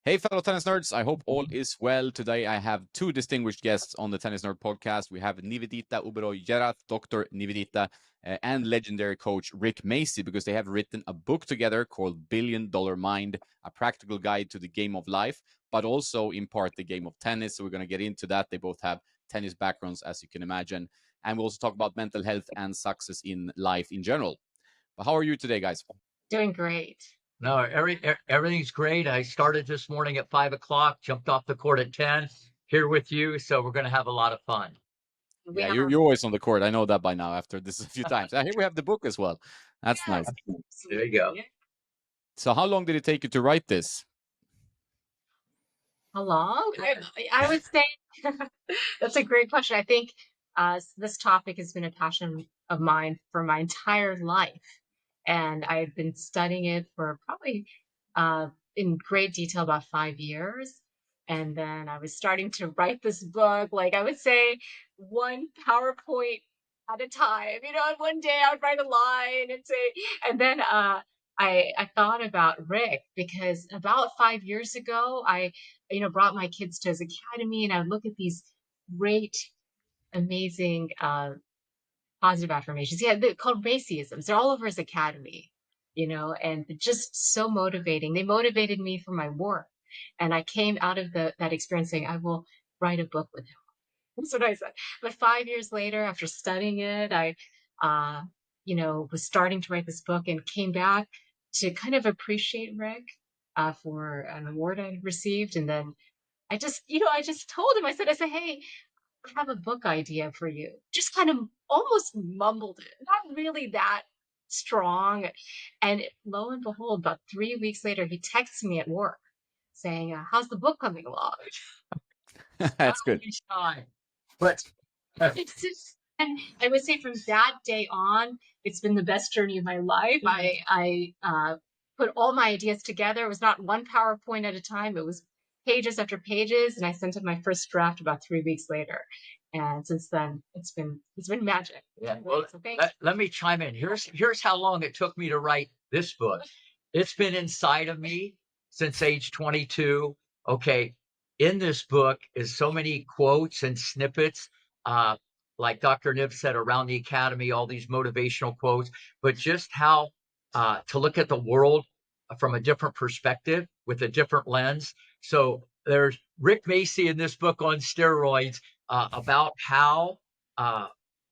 Hey, fellow tennis nerds. I hope all is well. Today, I have two distinguished guests on the Tennis Nerd podcast. We have Nivedita Jerath, Dr. Nivedita, and legendary coach Rick Macci, because they have written a book together called Billion Dollar Mind, a practical guide to the game of life, but also in part the game of tennis. So, we're going to get into that. They both have tennis backgrounds, as you can imagine. And we'll also talk about mental health and success in life in general. But how are you today, guys? Doing great. No, everything's great. I started this morning at 5 o'clock, jumped off the court at 10, here with you. So we're going to have a lot of fun. We Yeah, have you're always on the court. I know that by now after this a few times. Here we have the book as well. That's yes, nice. There you go. So how long did it take you to write this? how long? I would say that's a great question. I think this topic has been a passion of mine for my entire life, and I've been studying it for probably in great detail about 5 years. And then I was starting to write this book, like I would say, one PowerPoint at a time. And one day I would write a line and say, and then I thought about Rick because about 5 years ago, I brought my kids to his academy, and I would look at these great, amazing positive affirmations. Yeah, they're called Racyisms. They're all over his academy, and they're just so motivating. They motivated me for my work. And I came out of that experience saying, I will write a book with him. That's what I said. But 5 years later, after studying it, I, was starting to write this book and came back to kind of appreciate Rick for an award I received. And then I just told him, I said, hey, I have a book idea for you. Just kind of almost mumbled it, not really that strong. And lo and behold, about 3 weeks later, he texts me at work saying, how's the book coming along? That's good. Time. But It's just, and I would say from that day on, it's been the best journey of my life. I put all my ideas together. It was not one PowerPoint at a time. It was pages after pages, and I sent him my first draft about 3 weeks later. And since then, it's been magic. yeah, well, So thanks. let me chime in. Here's how long it took me to write this book. It's been inside of me since age 22. Okay, in this book is so many quotes and snippets, uh, like Dr. Niv said, around the academy, all these motivational quotes, but just how to look at the world from a different perspective with a different lens. So there's Rick Macci in this book on steroids, about how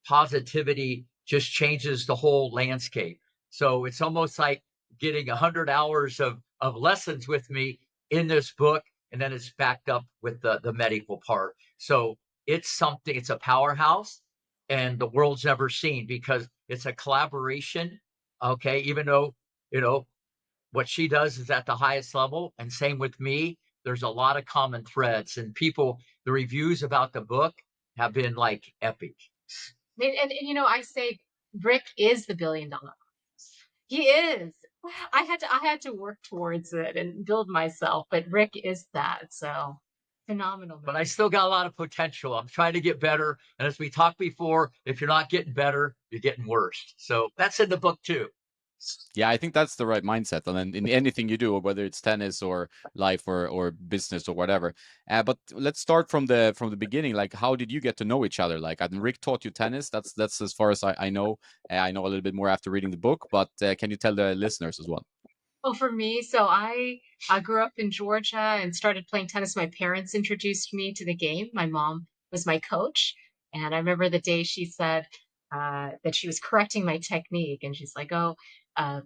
positivity just changes the whole landscape. So it's almost like getting 100 hours of lessons with me in this book, and then it's backed up with the medical part. So it's a powerhouse, and the world's never seen because it's a collaboration. Okay, even though, you know, what she does is at the highest level, and same with me. There's a lot of common threads, and the reviews about the book have been like epic. I say Rick is the $1 billion. He is. I had to work towards it and build myself, but Rick is that. So phenomenal. But I still got a lot of potential. I'm trying to get better. And as we talked before, if you're not getting better, you're getting worse. So that's in the book too. Yeah, I think that's the right mindset. And then in anything you do, whether it's tennis or life or business or whatever. But let's start from the beginning. Like, how did you get to know each other? Like, I mean, Rick taught you tennis. That's as far as I know. I know a little bit more after reading the book. But can you tell the listeners as well? Oh, for me, so I grew up in Georgia and started playing tennis. My parents introduced me to the game. My mom was my coach, and I remember the day she said that she was correcting my technique, and she's like, "Oh, uh,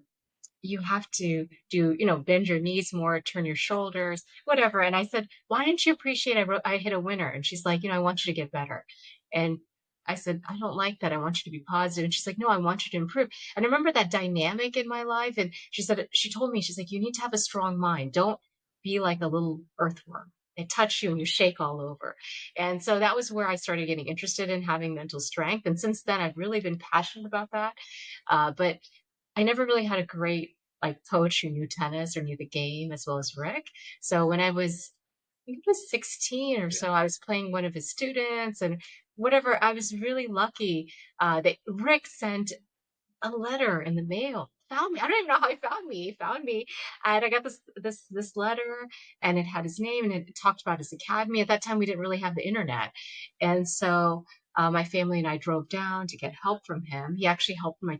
you have to do, bend your knees more, turn your shoulders, whatever." And I said, "Why didn't you appreciate I hit a winner?" And she's like, "I want you to get better." And I said, "I don't like that. I want you to be positive." And she's like, "No, I want you to improve." And I remember that dynamic in my life. And she told me, she's like, "You need to have a strong mind. Don't be like a little earthworm. They touch you and you shake all over." And so that was where I started getting interested in having mental strength. And since then, I've really been passionate about that. But I never really had a great like coach who knew tennis or knew the game as well as Rick. So when I think it was 16 or so, I was playing one of his students and whatever. I was really lucky that Rick sent a letter in the mail found me. I don't even know how he found me. He found me, and I got this letter, and it had his name, and it talked about his academy. At that time, we didn't really have the internet, and so my family and I drove down to get help from him. He actually helped my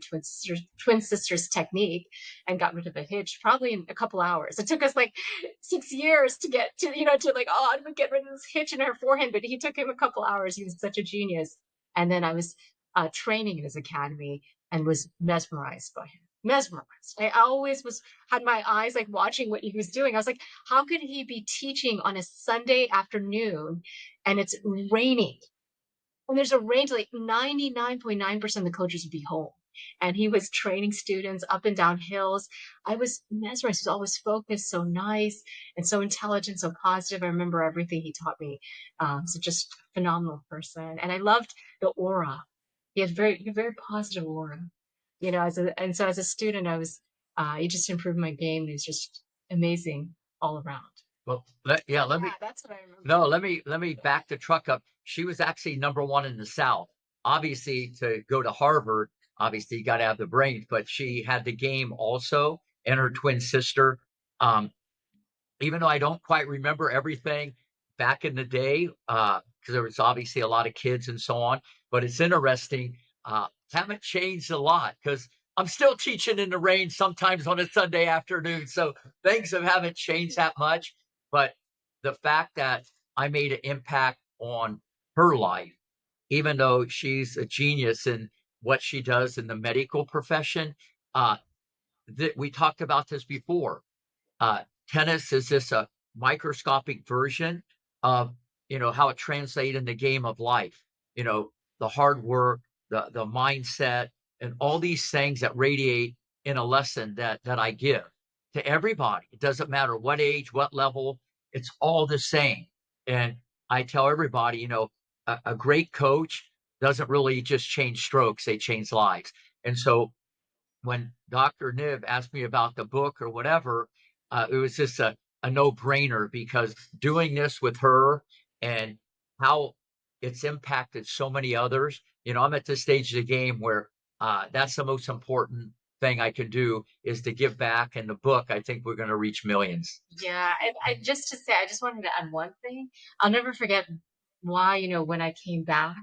twin sister's technique and got rid of the hitch probably in a couple hours. It took us like 6 years to get to, to like, oh, I'm gonna get rid of this hitch in her forehead, but he took him a couple hours. He was such a genius. And then I was training in his academy and was mesmerized by him. Mesmerized. I always had my eyes like watching what he was doing. I was like, how could he be teaching on a Sunday afternoon and it's raining? And there's a range, like 99.9% of the coaches would be home. And he was training students up and down hills. I was mesmerized. He was always focused, so nice and so intelligent, so positive. I remember everything he taught me. So just a phenomenal person. And I loved the aura. He had a very positive aura. And so as a student, he just improved my game. He was just amazing all around. Well, let me That's what I remember. no, let me back the truck up. She was actually #1 in the South. Obviously, to go to Harvard, obviously you got to have the brains, but she had the game also, and her twin sister. Even though I don't quite remember everything back in the day, because there was obviously a lot of kids and so on, but it's interesting. Haven't changed a lot because I'm still teaching in the rain sometimes on a Sunday afternoon. So things haven't changed that much. But the fact that I made an impact on her life, even though she's a genius in what she does in the medical profession, uh, we talked about this before. Tennis is just a microscopic version of how it translates in the game of life. The hard work, the mindset, and all these things that radiate in a lesson that I give to everybody. It doesn't matter what age, what level, it's all the same. And I tell everybody, a great coach doesn't really just change strokes, they change lives. And so when Dr. Niv asked me about the book or whatever, it was just a no-brainer because doing this with her and how it's impacted so many others. I'm at this stage of the game where that's the most important thing I can do is to give back. And the book, I think we're going to reach millions. Yeah, and just to say, I just wanted to add one thing. I'll never forget why, when I came back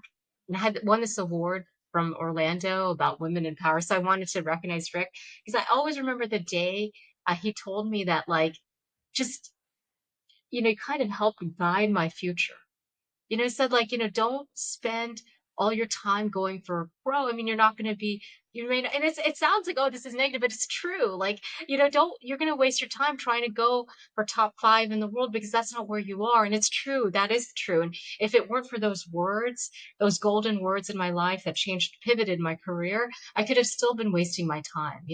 and I had won this award from Orlando about women in power. So I wanted to recognize Rick because I always remember the day he told me that, like, just, kind of helped guide my future. Said like, don't spend all your time going for a pro. I mean, you're not going to be, and it sounds like, oh, this is negative, but it's true. Like, you're going to waste your time trying to go for top 5 in the world because that's not where you are. And it's true. That is true. And if it weren't for those words, those golden words in my life that pivoted my career, I could have still been wasting my time.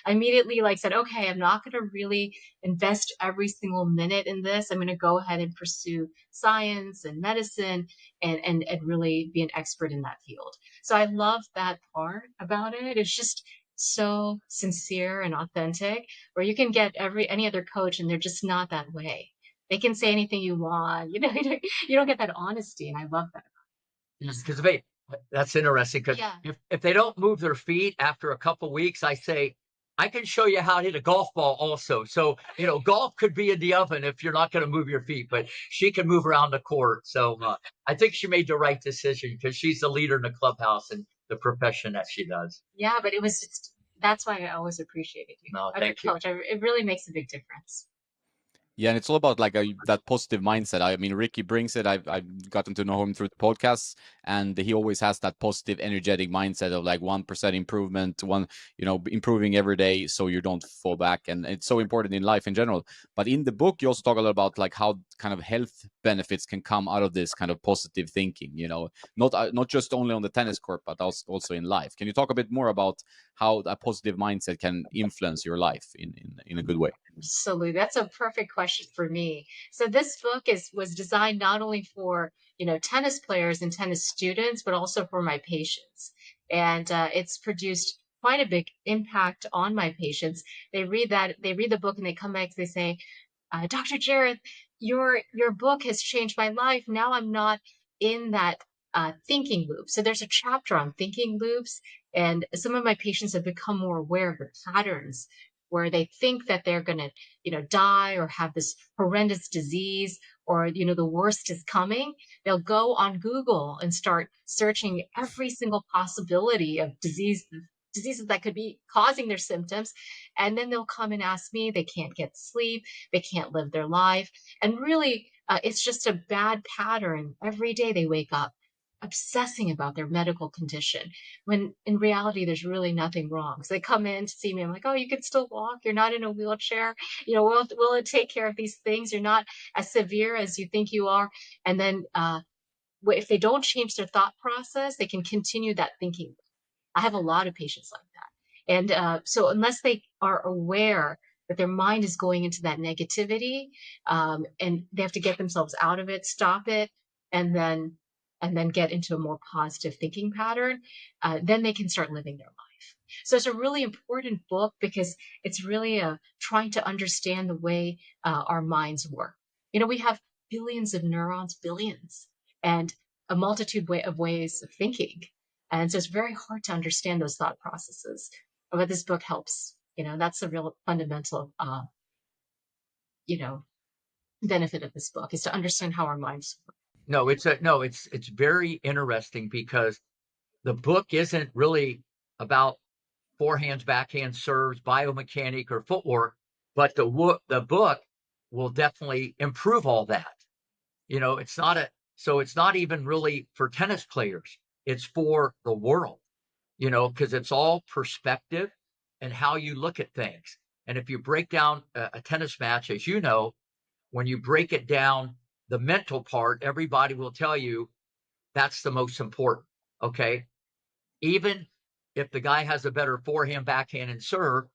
I immediately like said, okay, I'm not going to really invest every single minute in this. I'm going to go ahead and pursue science and medicine and really be an expert in that field. So I love that part about it. It's just so sincere and authentic where you can get any other coach and they're just not that way. They can say anything you want. You don't get that honesty. And I love that. Because that's interesting because Yeah. if they don't move their feet after a couple weeks, I say, I can show you how to hit a golf ball also. So, golf could be in the oven if you're not going to move your feet, but she can move around the court. So I think she made the right decision because she's the leader in the clubhouse and the profession that she does. Yeah, but that's why I always appreciated you. No, As a thank you. coach, it really makes a big difference. Yeah, and it's all about like that positive mindset. I mean, Ricky brings it. I've gotten to know him through the podcasts, and he always has that positive, energetic mindset of like 1% improvement, improving every day, so you don't fall back. And it's so important in life in general. But in the book, you also talk a lot about like how kind of health benefits can come out of this kind of positive thinking. Not just only on the tennis court, but also in life. Can you talk a bit more about how a positive mindset can influence your life in a good way? Absolutely. That's a perfect question for me. So this book was designed not only for, tennis players and tennis students, but also for my patients. And it's produced quite a big impact on my patients. They read the book and they come back, they say, Dr. Jerath, your book has changed my life. Now I'm not in that thinking loops. So there's a chapter on thinking loops, and some of my patients have become more aware of the patterns where they think that they're going to, die or have this horrendous disease, or, the worst is coming. They'll go on Google and start searching every single possibility of diseases that could be causing their symptoms. And then they'll come and ask me. They can't get sleep. They can't live their life. And really, it's just a bad pattern. Every day they wake up obsessing about their medical condition, when in reality there's really nothing wrong. So they come in to see me. I'm like, oh, you can still walk. You're not in a wheelchair. We'll take care of these things. You're not as severe as you think you are. And then if they don't change their thought process, they can continue that thinking. I have a lot of patients like that. And so unless they are aware that their mind is going into that negativity, and they have to get themselves out of it, stop it, and then get into a more positive thinking pattern, then they can start living their life. So it's a really important book because it's really trying to understand the way our minds work. We have billions of neurons, billions, and a multitude of ways of thinking. And so it's very hard to understand those thought processes. But this book helps. That's the real fundamental, you know, benefit of this book, is to understand how our minds work. No, it's very interesting because the book isn't really about forehands, backhands, serves, biomechanic, or footwork, but the book will definitely improve all that. It's not even really for tennis players. It's for the world, because it's all perspective and how you look at things. And if you break down a tennis match, as you know, when you break it down, the mental part, everybody will tell you that's the most important. Okay. Even if the guy has a better forehand, backhand, and serve,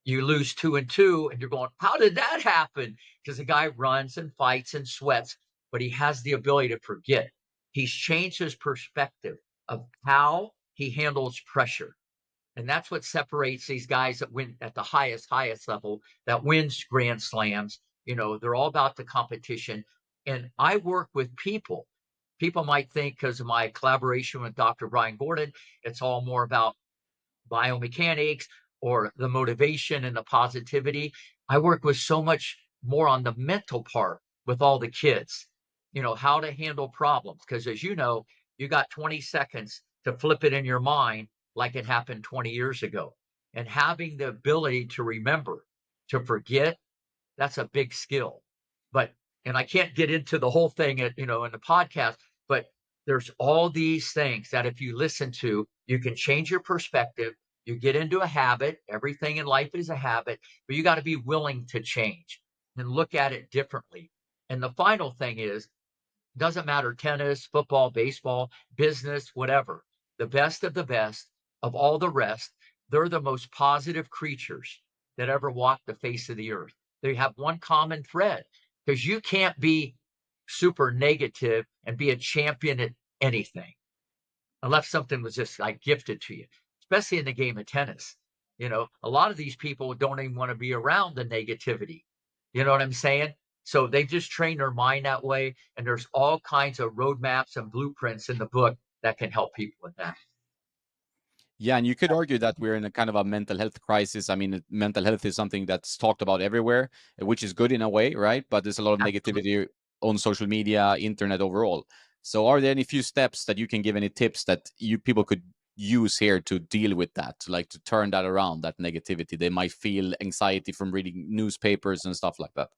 you lose 2-2, and you're going, how did that happen? Because the guy runs and fights and sweats, but he has the ability to forget. He's changed his perspective of how he handles pressure. And that's what separates these guys that win at the highest level, that wins Grand Slams. They're all about the competition. And I work with people. People might think, because of my collaboration with Dr. Brian Gordon, it's all more about biomechanics or the motivation and the positivity. I work with so much more on the mental part with all the kids, how to handle problems. Because as you know, you got 20 seconds to flip it in your mind like it happened 20 years ago. And having the ability to remember, to forget, that's a big skill. And I can't get into the whole thing in the podcast, but there's all these things that if you listen to, you can change your perspective. You get into a habit. Everything in life is a habit, but you got to be willing to change and look at it differently. And the final thing is, doesn't matter, tennis, football, baseball, business, whatever. The best of all the rest, they're the most positive creatures that ever walked the face of the earth. They have one common thread, because you can't be super negative and be a champion at anything unless something was just like gifted to you, especially in the game of tennis. A lot of these people don't even want to be around the negativity. You know what I'm saying? So they've just trained their mind that way. And there's all kinds of roadmaps and blueprints in the book that can help people with that. Yeah, and you could argue that we're in a kind of a mental health crisis. I mean, mental health is something that's talked about everywhere, which is good in a way, right? But there's a lot of negativity on social media, internet overall. So are there any few steps that you can give, any tips that people could use here to deal with that, like to turn that around, that negativity? They might feel anxiety from reading newspapers and stuff like that.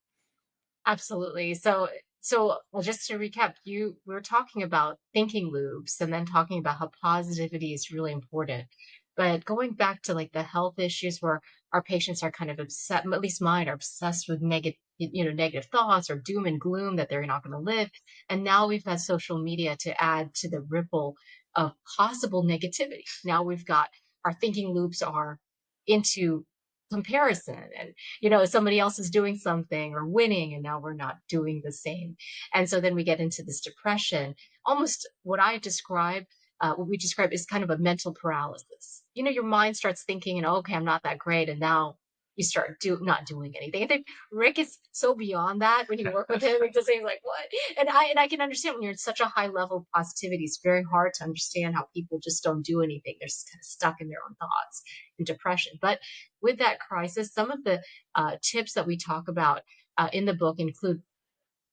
Absolutely. So well, just to recap, we were talking about thinking loops and then talking about how positivity is really important. But going back to like the health issues where our patients are kind of upset, at least mine are obsessed with negative thoughts or doom and gloom that they're not going to live. And now we've had social media to add to the ripple of possible negativity. Now we've got our thinking loops are into comparison, and somebody else is doing something or winning and now we're not doing the same. And so then we get into this depression, almost what we describe is kind of a mental paralysis. Your mind starts thinking, and okay, I'm not that great, and now you start not doing anything. I think Rick is so beyond that when you work with him. It just seems like what? And I can understand when you're at such a high level of positivity, it's very hard to understand how people just don't do anything. They're just kind of stuck in their own thoughts and depression. But with that crisis, some of the tips that we talk about in the book include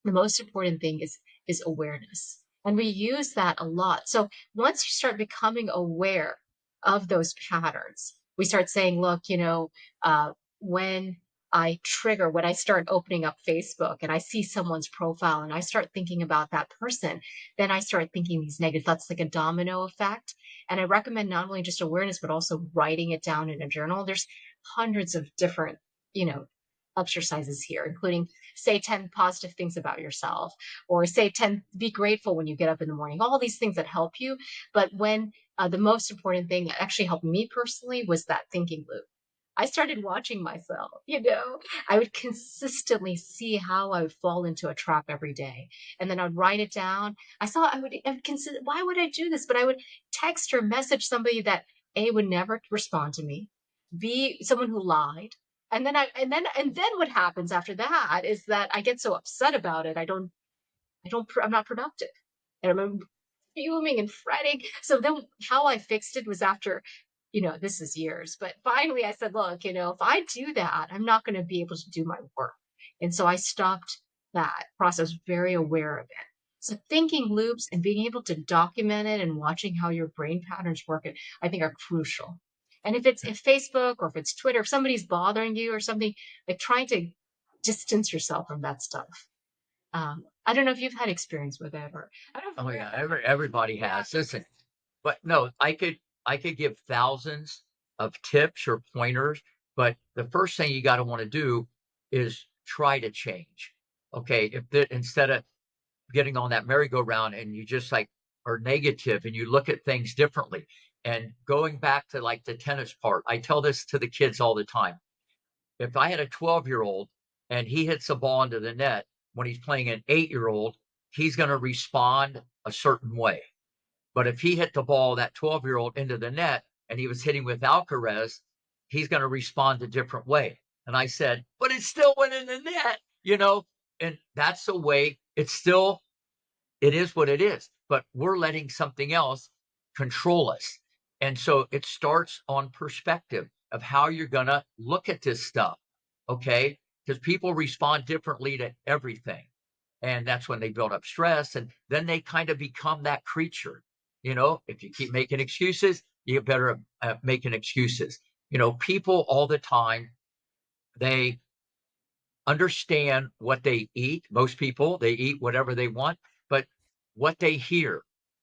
the most important thing is awareness, and we use that a lot. So once you start becoming aware of those patterns, we start saying, look, when when I start opening up Facebook and I see someone's profile and I start thinking about that person, then I start thinking these negative thoughts, like a domino effect. And I recommend not only just awareness but also writing it down in a journal. There's hundreds of different you know exercises here, including say 10 positive things about yourself, or say 10, be grateful when you get up in the morning, all these things that help you. But when the most important thing that actually helped me personally was that thinking loop. I started watching myself, I would consistently see how I would fall into a trap every day. And then I'd write it down. I would consider, why would I do this? But I would text or message somebody that A, would never respond to me, B, someone who lied. And then what happens after that is that I get so upset about it. I'm not productive. And I'm fuming and fretting. So then how I fixed it was after, this is years, but finally I said, look, if I do that, I'm not going to be able to do my work. And so I stopped that process, very aware of it. So thinking loops and being able to document it and watching how your brain patterns work, I think are crucial. And if Facebook or if it's Twitter, if somebody's bothering you or something, like trying to distance yourself from that stuff. I don't know if you've had experience with it, or I don't know. Oh yeah, everybody Yeah. has. Listen, but no, I could give thousands of tips or pointers, but the first thing you got to want to do is try to change. Okay, instead of getting on that merry-go-round and you just like are negative and you look at things differently. And going back to like the tennis part, I tell this to the kids all the time. If I had a 12-year-old and he hits a ball into the net when he's playing an 8-year-old, he's going to respond a certain way. But if he hit the ball, that 12-year-old, into the net and he was hitting with Alcaraz, he's going to respond a different way. And I said, but it still went in the net. And that's the way it is what it is, but we're letting something else control us. And so it starts on perspective of how you're going to look at this stuff. Okay. Because people respond differently to everything. And that's when they build up stress. And then they kind of become that creature. If you keep making excuses, you get better at making excuses. People all the time, they understand what they eat. Most people, they eat whatever they want, but what they hear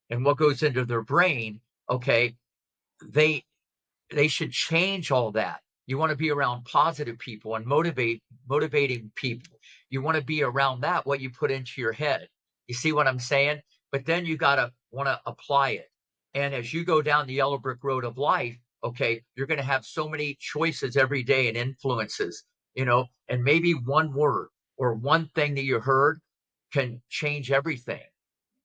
and what goes into their brain, okay, they they should change all that. You want to be around positive people and motivating people. You want to be around that, what you put into your head. You see what I'm saying? But then you gotta want to apply it. And as you go down the yellow brick road of life, okay, you're going to have so many choices every day and influences, and maybe one word or one thing that you heard can change everything,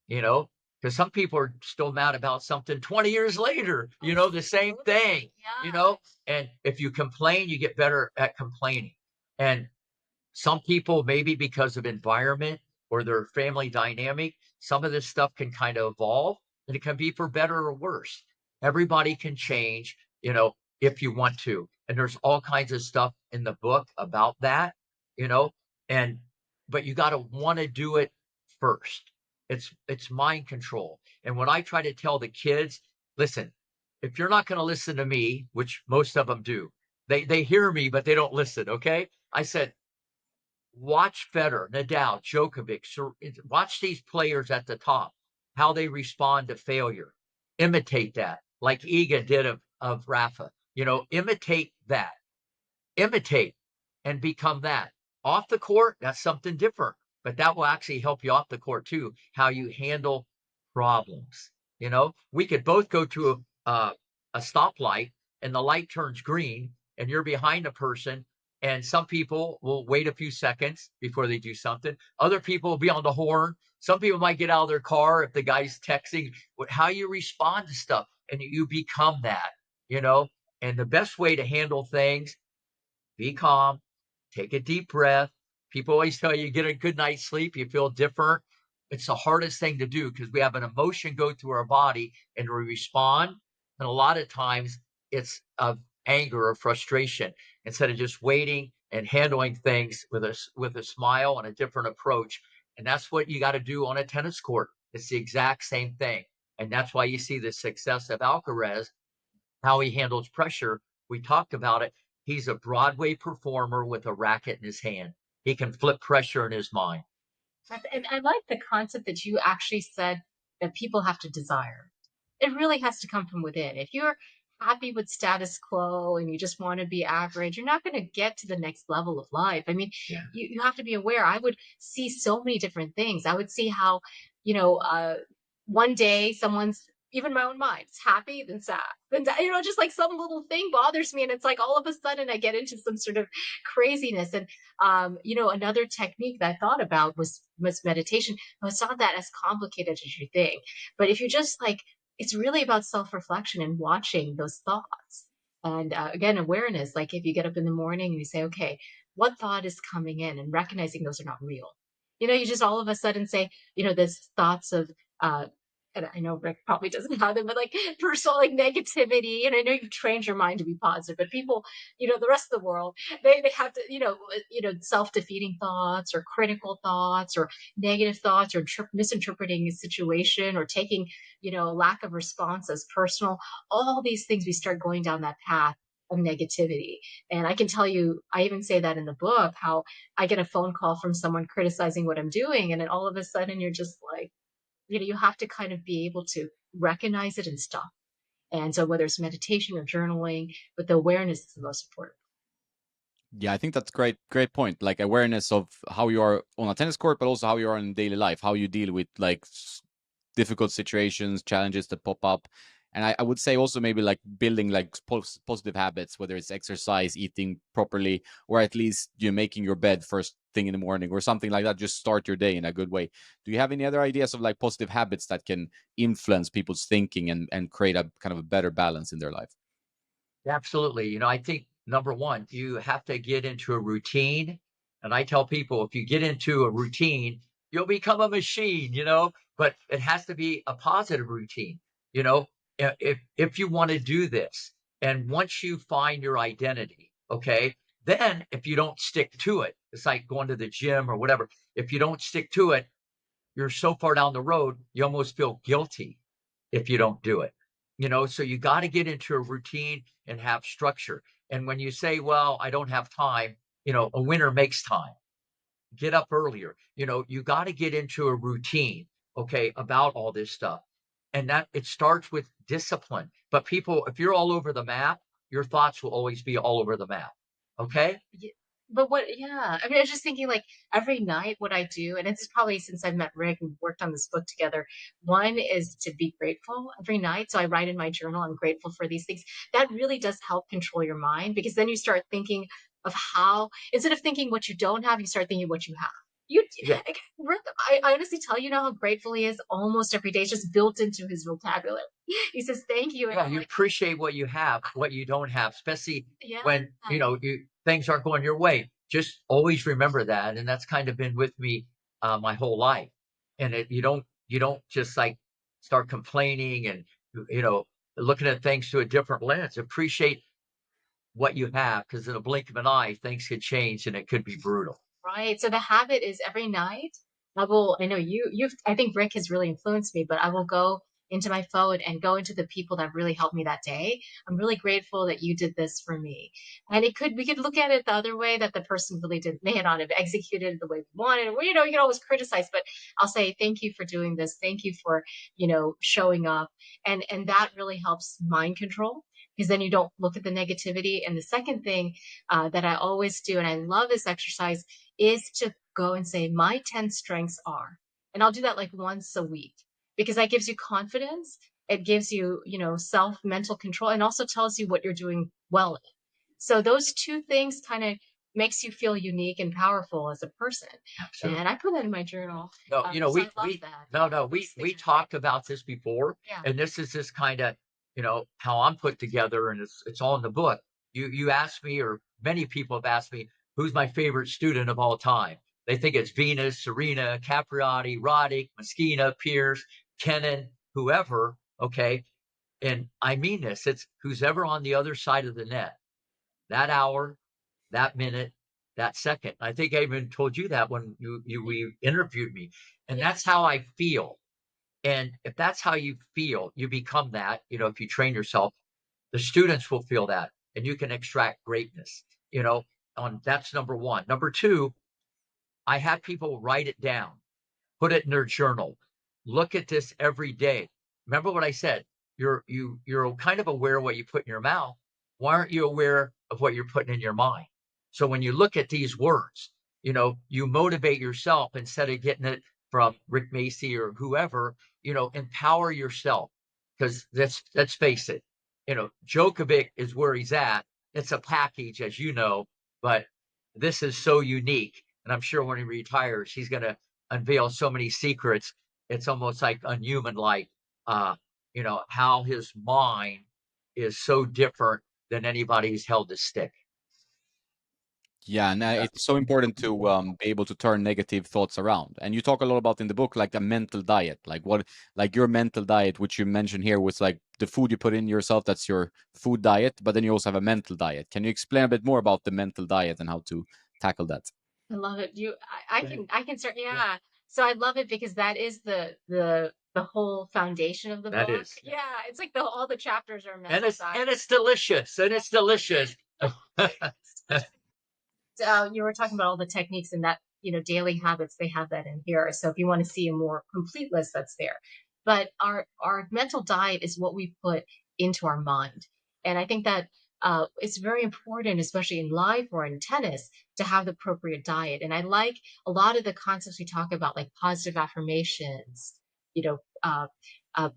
you know, because some people are still mad about something 20 years later, the same thing, Yeah. and if you complain, you get better at complaining. And some people, maybe because of environment or their family dynamic, some of this stuff can kind of evolve, and it can be for better or worse. Everybody can change, if you want to. And there's all kinds of stuff in the book about that, you know, and but you got to want to do it first. It's mind control. And when I try to tell the kids, listen, if you're not going to listen to me, which most of them do, they hear me, but they don't listen. Okay. I said, watch Federer, Nadal, Djokovic. Watch these players at the top, how they respond to failure. Imitate that, like Iga did of Rafa. Imitate that. Imitate and become that. Off the court, that's something different, but that will actually help you off the court too, how you handle problems. We could both go to a stoplight and the light turns green and you're behind a person, and some people will wait a few seconds before they do something. Other people will be on the horn. Some people might get out of their car if the guy's texting. How you respond to stuff, and you become that, you know. And the best way to handle things be calm, take a deep breath. People always tell you get a good night's sleep, you feel different. It's the hardest thing to do because we have an emotion go through our body and we respond. And a lot of times it's of anger or frustration instead of just waiting and handling things with a smile and a different approach. And that's what you got to do on a tennis court. It's the exact same thing. And that's why you see the success of Alcaraz, how he handles pressure. We talked about it. He's a Broadway performer with a racket in his hand. He can flip pressure in his mind. And I like the concept that you actually said that people have to desire. It really has to come from within. If you're happy with status quo and you just want to be average, you're not going to get to the next level of life. I mean, Yeah. you have to be aware. I would see so many different things. I would see how, you know, one day someone's, even my own mind, is happy, then sad, then you know, just like some little thing bothers me, and it's like all of a sudden I get into some sort of craziness. And you know, another technique that I thought about was meditation. Now, it's not that as complicated as you think, but if you just like, it's really about self-reflection and watching those thoughts. And again, awareness. Like if you get up in the morning and you say, okay, what thought is coming in, and recognizing those are not real. You know, you just all of a sudden say, you know, this thoughts of uh, and I know Rick probably doesn't have them, but like personal, like negativity. And I know you've trained your mind to be positive, but people, you know, the rest of the world, they have to, you know, self-defeating thoughts or critical thoughts or negative thoughts or misinterpreting a situation or taking, you know, lack of response as personal. All these things, we start going down that path of negativity. And I can tell you, I even say that in the book, how I get a phone call from someone criticizing what I'm doing. And then all of a sudden you're just like, you know, you have to kind of be able to recognize it and stop. And so whether it's meditation or journaling, but the awareness is the most important. Yeah, I think that's great point. Like awareness of how you are on a tennis court, but also how you are in daily life, how you deal with like difficult situations, challenges that pop up. And I would say also maybe like building like positive habits, whether it's exercise, eating properly, or at least you're making your bed first thing in the morning or something like that. Just start your day in a good way. Do you have any other ideas of like positive habits that can influence people's thinking and create a kind of a better balance in their life? Absolutely. You know, I think number one, you have to get into a routine. And I tell people if you get into a routine, you'll become a machine, you know, but it has to be a positive routine. You know, if you want to do this, and once you find your identity, okay, then if you don't stick to it, it's like going to the gym or whatever. If you don't stick to it, you're so far down the road, you almost feel guilty if you don't do it. You know, so you got to get into a routine and have structure. And when you say, well, I don't have time, you know, a winner makes time. Get up earlier. You know, you got to get into a routine, okay, about all this stuff. And that it starts with discipline. But people, if you're all over the map, your thoughts will always be all over the map. Okay. Yeah. But what, yeah, I mean, I was just thinking like every night what I do, and it's probably since I've met Rick and worked on this book together, one is to be grateful every night. So I write in my journal, I'm grateful for these things. That really does help control your mind, because then you start thinking of how, instead of thinking what you don't have, you start thinking what you have. You, Yeah. like, Rick, I honestly tell you now how grateful he is almost every day. It's just built into his vocabulary. He says, thank you. And Yeah, I'm you like, appreciate what you have, what you don't have, especially yeah. when, you know, things aren't going your way. Just always remember that. And that's kind of been with me my whole life. And you don't just like start complaining and, you know, looking at things through a different lens. Appreciate what you have, because in a blink of an eye, things could change and it could be brutal. Right. So the habit is every night I know I think Rick has really influenced me, but I will go into my phone and go into the people that really helped me that day. I'm really grateful that you did this for me. And we could look at it the other way, that the person really may not have executed the way we wanted. Well, you know, you can always criticize, but I'll say, thank you for doing this. Thank you for, you know, showing up. And that really helps mind control, because then you don't look at the negativity. And the second thing that I always do, and I love this exercise, is to go and say, my 10 strengths are, and I'll do that like once a week, because that gives you confidence. It gives you, you know, self mental control, and also tells you what you're doing well in. So those two things kind of makes you feel unique and powerful as a person. Absolutely. And I put that in my journal. No, you know, So I love that. no, Those things we are talked about this before, great. Yeah. and this is just kind of, you know, how I'm put together, and it's all in the book. You asked me or many people have asked me, who's my favorite student of all time? They think it's Venus, Serena, Capriati, Roddick, Moschino, Pierce, Kennan, whoever. Okay. And I mean this, it's who's ever on the other side of the net, that hour, that minute, that second. I think I even told you that when we interviewed me. And that's how I feel. And if that's how you feel, you become that, if you train yourself, the students will feel that and you can extract greatness, that's number one. Number two, I have people write it down, put it in their journal, look at this every day. Remember what I said? You're kind of aware of what you put in your mouth. Why aren't you aware of what you're putting in your mind? So when you look at these words, you motivate yourself instead of getting it from Rick Macci or whoever, empower yourself. Because let's face it, Djokovic is where he's at. It's a package, as you know, but this is so unique. And I'm sure when he retires, he's going to unveil so many secrets. It's almost like unhuman like, how his mind is so different than anybody's held a stick. Yeah, and it's so important to be able to turn negative thoughts around. And you talk a lot about in the book, like a mental diet, like your mental diet, which you mentioned here, was like the food you put in yourself. That's your food diet, but then you also have a mental diet. Can you explain a bit more about the mental diet and how to tackle that? I love it. I can start. Yeah. So I love it because that is the whole foundation of the That book. is. Yeah. It's like all the chapters are And mental it's delicious. And it's delicious. You were talking about all the techniques and that, daily habits, they have that in here. So if you want to see a more complete list, that's there. But our mental diet is what we put into our mind. And I think that it's very important, especially in life or in tennis, to have the appropriate diet. And I like a lot of the concepts we talk about, like positive affirmations, you know, uh, uh,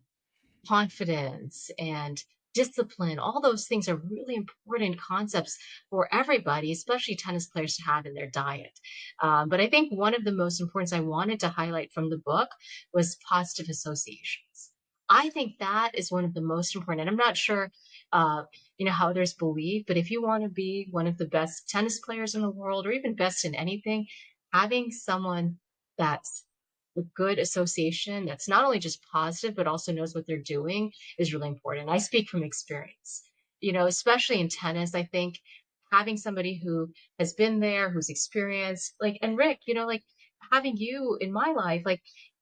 confidence and discipline. All those things are really important concepts for everybody, especially tennis players, to have in their diet. But I think one of the most important I wanted to highlight from the book was positive associations. I think that is one of the most important. And I'm not sure, how others believe, but if you want to be one of the best tennis players in the world, or even best in anything, having someone that's a good association that's not only just positive but also knows what they're doing is really important. I speak from experience, especially in tennis. I think having somebody who has been there, who's experienced, like, and Rick, like having you in my life, like,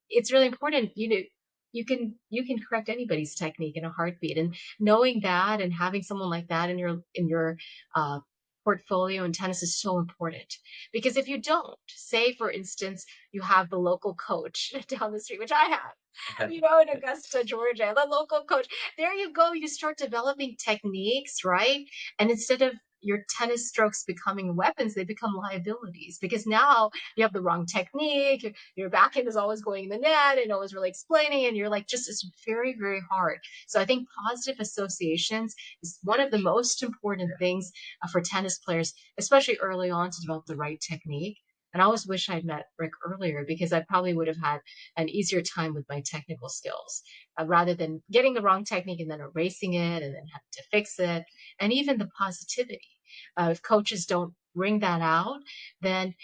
it's really important. You can correct anybody's technique in a heartbeat, and knowing that and having someone like that in your uh, portfolio in tennis is so important. Because if you don't, say for instance, you have the local coach down the street, which I have, in Augusta, Georgia, the local coach. There you go. You start developing techniques, right? And instead of your tennis strokes becoming weapons, they become liabilities, because now you have the wrong technique. Your backhand is always going in the net and always really explaining, and you're like, just, it's very, very hard. So I think positive associations is one of the most important things for tennis players, especially early on, to develop the right technique. And I always wish I'd met Rick earlier, because I probably would have had an easier time with my technical skills, rather than getting the wrong technique and then erasing it and then having to fix it. And even the positivity. If coaches don't bring that out, then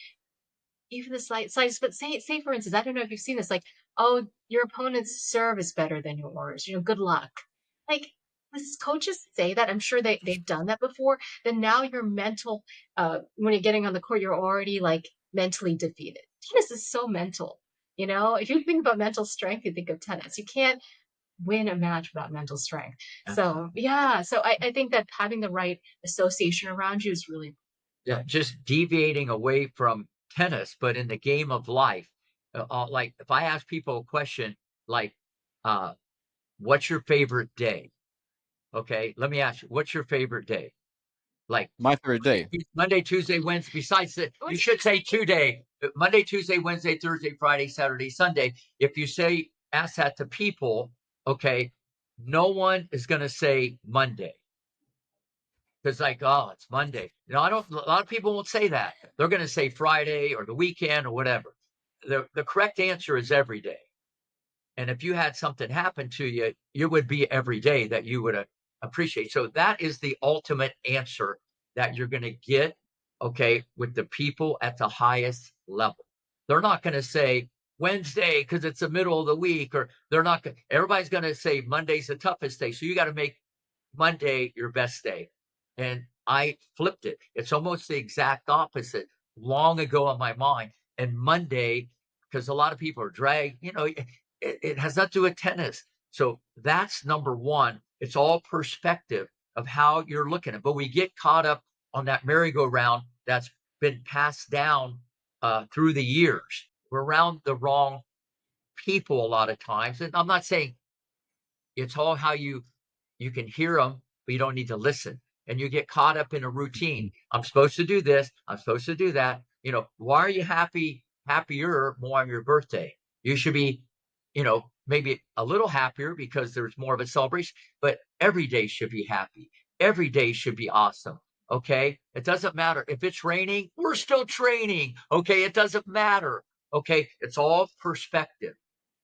even the slightest, but say for instance, I don't know if you've seen this, like, oh, your opponent's serve is better than yours, good luck. Like, this coaches say that, I'm sure they've done that before. Then now your mental, when you're getting on the court, you're already like mentally defeated. Tennis is so mental. If you think about mental strength, you think of tennis. You can't win a match without mental strength. So yeah, so I think that having the right association around you is really. Yeah, just deviating away from tennis, but in the game of life. Like if I ask people a question like, uh, what's your favorite day? Okay, let me ask you, what's your favorite day? Like My favorite day. Monday, Tuesday, Wednesday, besides that, you should say 2 day, Monday, Tuesday, Wednesday, Thursday, Friday, Saturday, Sunday. If you ask that to people, okay, no one is going to say Monday. Because like, oh, it's Monday. A lot of people won't say that. They're going to say Friday or the weekend or whatever. The correct answer is every day. And if you had something happen to you, it would be every day that you would appreciate. So that is the ultimate answer that you're going to get, okay, with the people at the highest level. They're not going to say Wednesday because it's the middle of the week, or they're not going everybody's going to say Monday's the toughest day. So you got to make Monday your best day. And I flipped it. It's almost the exact opposite long ago in my mind. And Monday, because a lot of people are dragged, it has nothing to do with tennis. So that's number one. It's all perspective of how you're looking at it. But we get caught up on that merry-go-round that's been passed down through the years. We're around the wrong people a lot of times. And I'm not saying it's all how you can hear them, but you don't need to listen. And you get caught up in a routine. I'm supposed to do this. I'm supposed to do that. Why are you happier more on your birthday? You should be, maybe a little happier because there's more of a celebration, but every day should be happy. Every day should be awesome. Okay. It doesn't matter if it's raining, we're still training. Okay. It doesn't matter. Okay. It's all perspective.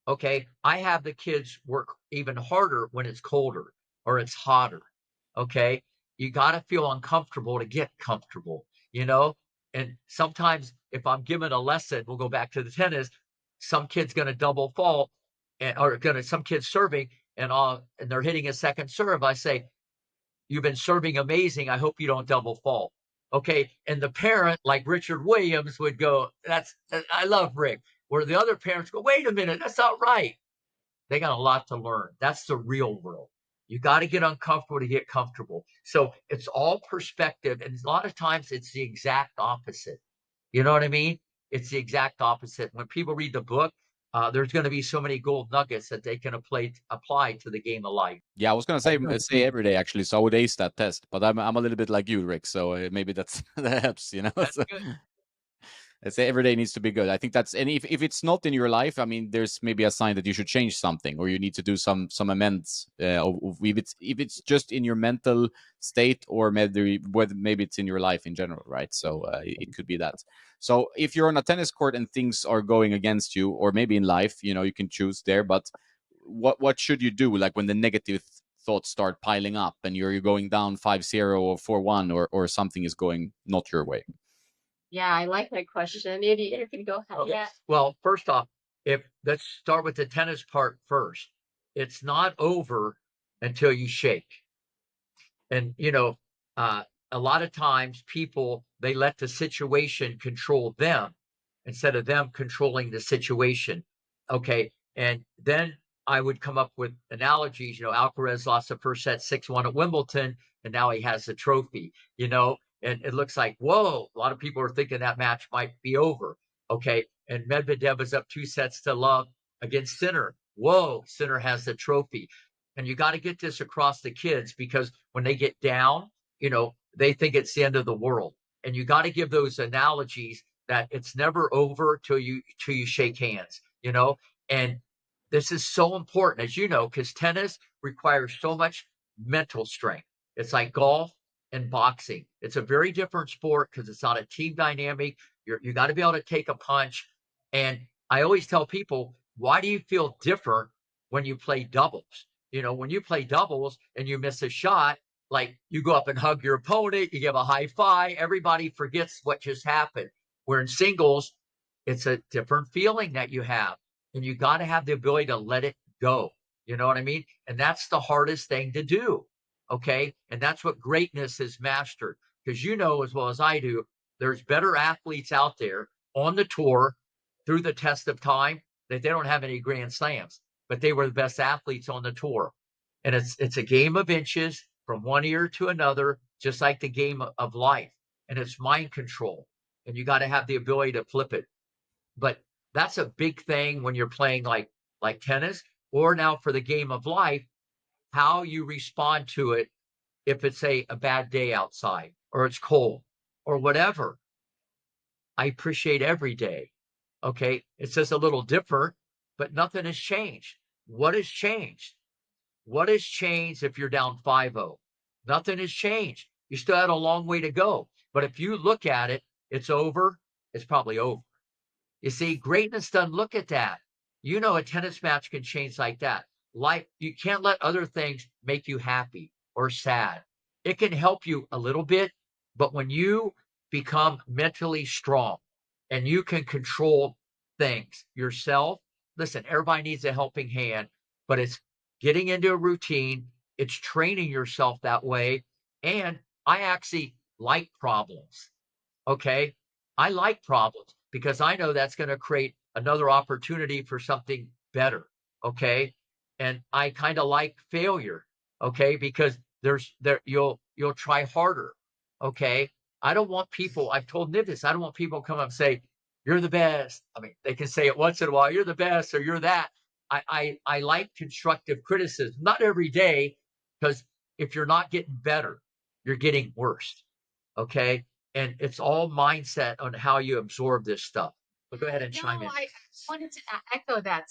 Okay. I have the kids work even harder when it's colder or it's hotter. Okay. You got to feel uncomfortable to get comfortable, you know? And sometimes if I'm given a lesson, we'll go back to the tennis, some kid's going to double fault or some kids serving and they're hitting a second serve. I say, you've been serving amazing. I hope you don't double fault. Okay. And the parent, like Richard Williams, would go, I love Rick. Where the other parents go, wait a minute, that's not right. They got a lot to learn. That's the real world. You got to get uncomfortable to get comfortable. So it's all perspective. And a lot of times it's the exact opposite. You know what I mean? It's the exact opposite. When people read the book, there's going to be so many gold nuggets that they can apply to the game of life. Yeah, I was gonna say every day actually, so I would ace that test. But I'm a little bit like you, Rick. So maybe that helps. That's So, good. I say every day needs to be good. I think that's, and if it's not in your life, I mean, there's maybe a sign that you should change something, or you need to do some amends. If it's just in your mental state, or maybe it's in your life in general, right? So it could be that. So if you're on a tennis court and things are going against you, or maybe in life, you can choose there. But what should you do, like when the negative thoughts start piling up and you're going down 5-0 or 4-1, or something is going not your way? Yeah, I like that question. You can go ahead. Okay. Yeah. Well, first off, let's start with the tennis part first. It's not over until you shake. And a lot of times people they let the situation control them instead of them controlling the situation. Okay. And then I would come up with analogies. Alcaraz lost the first set 6-1 at Wimbledon, and now he has the trophy, and it looks like, whoa, a lot of people are thinking that match might be over. Okay. And Medvedev is up 2-0 against Sinner. Whoa, Sinner has the trophy. And you got to get this across the kids because when they get down, they think it's the end of the world. And you got to give those analogies that it's never over till you shake hands, and this is so important, as you know, because tennis requires so much mental strength. It's like golf and boxing. It's a very different sport because it's not a team dynamic. You got to be able to take a punch. And I always tell people, why do you feel different when you play doubles? When you play doubles and you miss a shot, like you go up and hug your opponent, you give a high five, everybody forgets what just happened. Where in singles, it's a different feeling that you have. And you got to have the ability to let it go. You know what I mean? And that's the hardest thing to do. Okay. And that's what greatness is mastered. Because as well as I do, there's better athletes out there on the tour through the test of time that they don't have any grand slams, but they were the best athletes on the tour. And it's a game of inches from one ear to another, just like the game of life. And it's mind control. And you got to have the ability to flip it. But that's a big thing when you're playing like tennis, or now for the game of life, how you respond to it if it's a bad day outside or it's cold or whatever. I appreciate every day. Okay. It's just a little different, but nothing has changed. What has changed? What has changed if you're down 5-0? Nothing has changed. You still had a long way to go. But if you look at it, it's over. It's probably over. You see, greatness doesn't look at that. A tennis match can change like that. Life, you can't let other things make you happy or sad. It can help you a little bit, But when you become mentally strong and you can control things yourself, listen, everybody needs a helping hand, but it's getting into a routine, it's training yourself that way. And I actually like problems. Okay. I like problems because I know that's going to create another opportunity for something better. Okay. And I kind of like failure. Okay. Because you'll try harder. Okay. I don't want people, I've told Niv this, I don't want people to come up and say, you're the best. I mean, they can say it once in a while, you're the best or you're that. I like constructive criticism, not every day, because if you're not getting better, you're getting worse. Okay. And it's all mindset on how you absorb this stuff. But go ahead and chime in. I wanted to echo that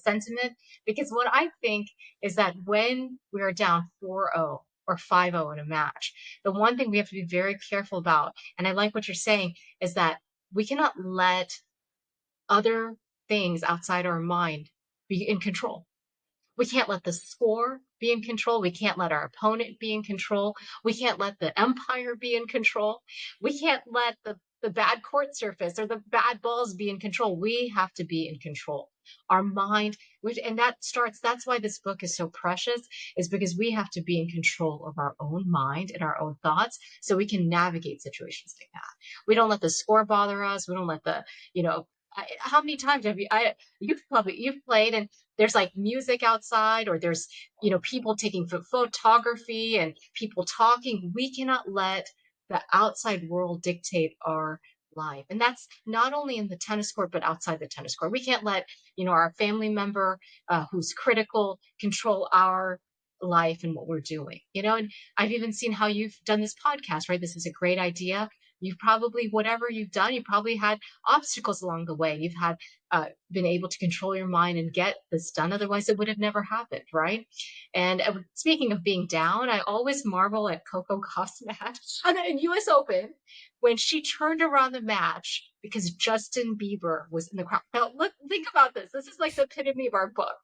sentiment because what I think is that when we are down 4-0 or 5-0 in a match, the one thing we have to be very careful about, and I like what you're saying, is that we cannot let other things outside our mind be in control. We can't let the score be in control. We can't let our opponent be in control. We can't let the umpire be in control. We can't let the bad court surface or the bad balls be in control. We have to be in control. Our mind, and that's why this book is so precious, is because we have to be in control of our own mind and our own thoughts so we can navigate situations like that. We don't let the score bother us. We don't let how many times have you've played and there's like music outside or there's people taking photography and people talking. We cannot let the outside world dictate our life, and that's not only in the tennis court but outside the tennis court. We can't let our family member who's critical control our life and what we're doing. And I've even seen how you've done this podcast, right? This is a great idea. You've probably, whatever you've done, you probably had obstacles along the way. You've had been able to control your mind and get this done. Otherwise, it would have never happened, right? And speaking of being down, I always marvel at Coco Gauff's match on the US Open when she turned around the match because Justin Bieber was in the crowd. Now, think about this. This is like the epitome of our book.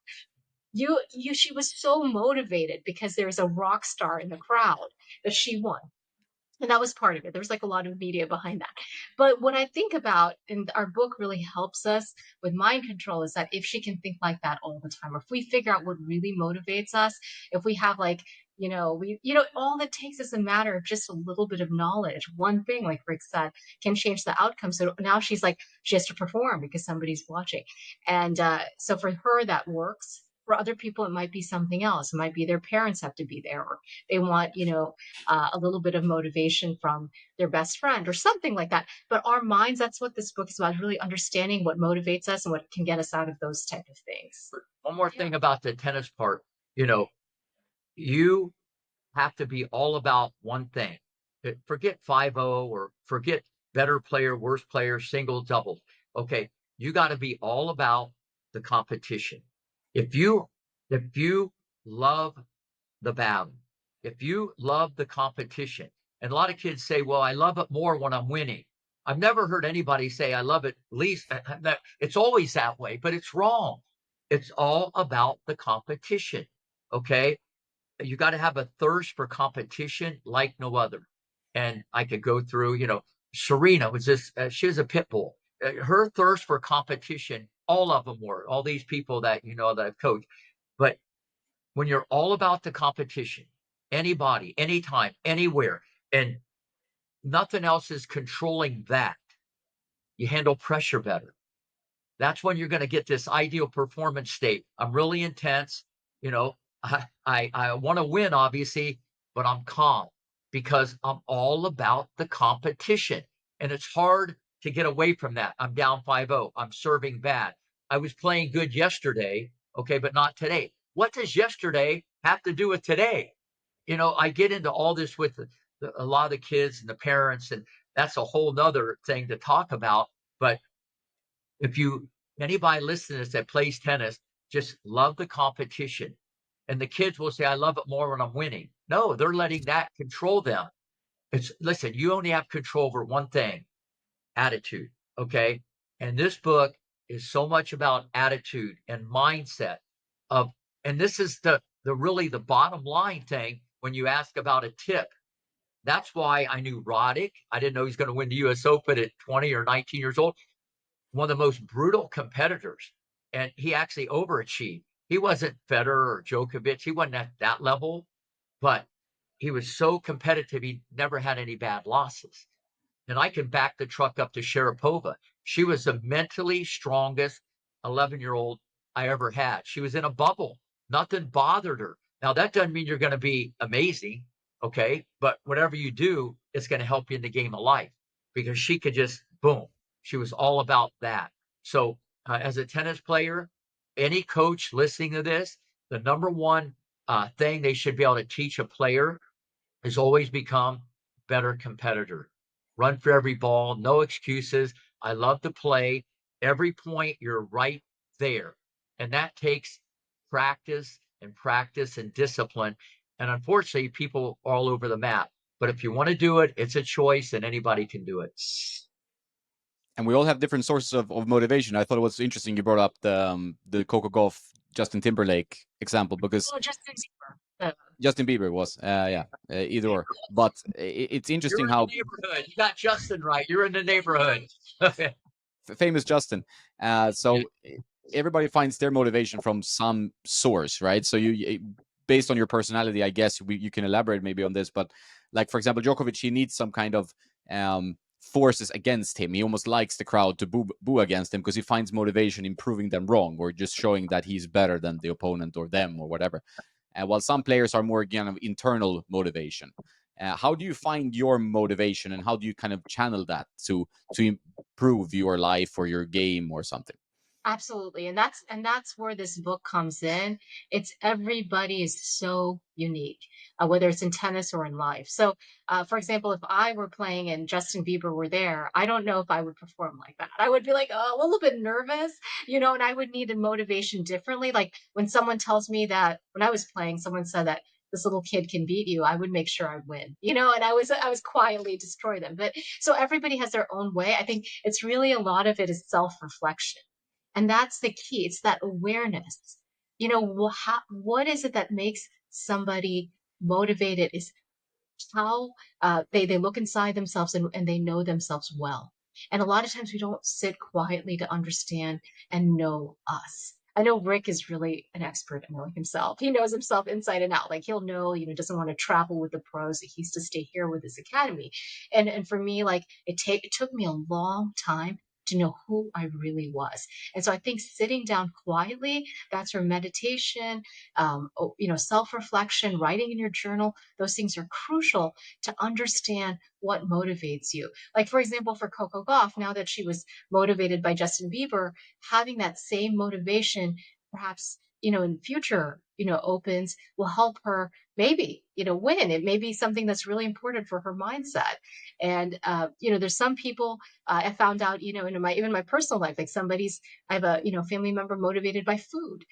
She was so motivated because there's a rock star in the crowd that she won. And that was part of it. There was like a lot of media behind that. But what I think about, and our book really helps us with mind control, is that if she can think like that all the time, or if we figure out what really motivates us, if we have all that takes is a matter of just a little bit of knowledge. One thing, like Rick said, can change the outcome. So now she's like, she has to perform because somebody's watching. And so for her, that works. For other people, it might be something else. It might be their parents have to be there, or they want, a little bit of motivation from their best friend or something like that. But our minds, that's what this book is about, really understanding what motivates us and what can get us out of those type of things. One more thing about the tennis part, you have to be all about one thing. Forget 5-0 or forget better player, worse player, single, double. Okay. You got to be all about the competition. If you love the battle, if you love the competition, and a lot of kids say, well, I love it more when I'm winning. I've never heard anybody say I love it least. It's always that way, but it's wrong. It's all about the competition. Okay. You got to have a thirst for competition like no other. And I could go through, Serena was she was a pit bull. Her thirst for competition, all of them were, all these people that, that I've coached. But when you're all about the competition, anybody, anytime, anywhere, and nothing else is controlling that, you handle pressure better. That's when you're going to get this ideal performance state. I'm really intense. I want to win, obviously, but I'm calm because I'm all about the competition. And it's hard to get away from that. I'm down 5-0. I'm serving bad. I was playing good yesterday, okay, but not today. What does yesterday have to do with today? I get into all this with a lot of the kids and the parents, and that's a whole nother thing to talk about. But if anybody listening to this that plays tennis, just love the competition. And the kids will say, I love it more when I'm winning. No, they're letting that control them. Listen, you only have control over one thing, attitude. Okay. And this book is so much about attitude and mindset and this is the really the bottom line thing when you ask about a tip. That's why I knew Roddick. I didn't know he was going to win the US Open at 20 or 19 years old. One of the most brutal competitors. And he actually overachieved. He wasn't Federer or Djokovic. He wasn't at that level, but he was so competitive. He never had any bad losses. And I can back the truck up to Sharapova. She was the mentally strongest 11-year-old I ever had. She was in a bubble. Nothing bothered her. Now, that doesn't mean you're going to be amazing, okay? But whatever you do, it's going to help you in the game of life because she could just, boom. She was all about that. So, as a tennis player, any coach listening to this, the number one thing they should be able to teach a player is always become better competitor. Run for every ball, no excuses. I love to play. Every point, you're right there. And that takes practice and practice and discipline. And unfortunately, people are all over the map. But if you want to do it, it's a choice and anybody can do it. And we all have different sources of motivation. I thought it was interesting you brought up the Coco Golf Justin Timberlake example because Oh, Justin Bieber. Justin Bieber was either or. But it's You're interesting in how the neighborhood. You got Justin right. You're in the neighborhood. famous Justin. So everybody finds their motivation from some source, right? So you based on your personality, I guess you can elaborate maybe on this. But like for example, Djokovic, he needs some kind of forces against him. He almost likes the crowd to boo against him because he finds motivation in proving them wrong or just showing that he's better than the opponent or them or whatever. While some players are more kind of internal motivation. How do you find your motivation and how do you kind of channel that to improve your life or your game or something? Absolutely. And that's where this book comes in. It's everybody is so unique, whether it's in tennis or in life. So, for example, if I were playing and Justin Bieber were there, I don't know if I would perform like that. I would be like, oh, a little bit nervous, and I would need a motivation differently. Like when someone tells me that when I was playing, someone said that this little kid can beat you, I would make sure I win, and I was quietly destroy them. But so everybody has their own way. I think it's really a lot of it is self-reflection, and that's the key. It's that awareness. What is it that makes somebody motivated is how they look inside themselves, and they know themselves well. And a lot of times we don't sit quietly to understand and know us. I know Rick is really an expert at knowing himself. He knows himself inside and out. Like he'll know, doesn't want to travel with the pros. He needs to stay here with his academy. And for me, like it took me a long time to know who I really was. And so I think sitting down quietly, that's where meditation, self-reflection, writing in your journal, those things are crucial to understand what motivates you. Like, for example, for Coco Gauff, now that she was motivated by Justin Bieber, having that same motivation, perhaps, in future, opens will help her maybe, win. It may be something that's really important for her mindset. And, there's some people I found out, in even my personal life, like I have a, family member motivated by food,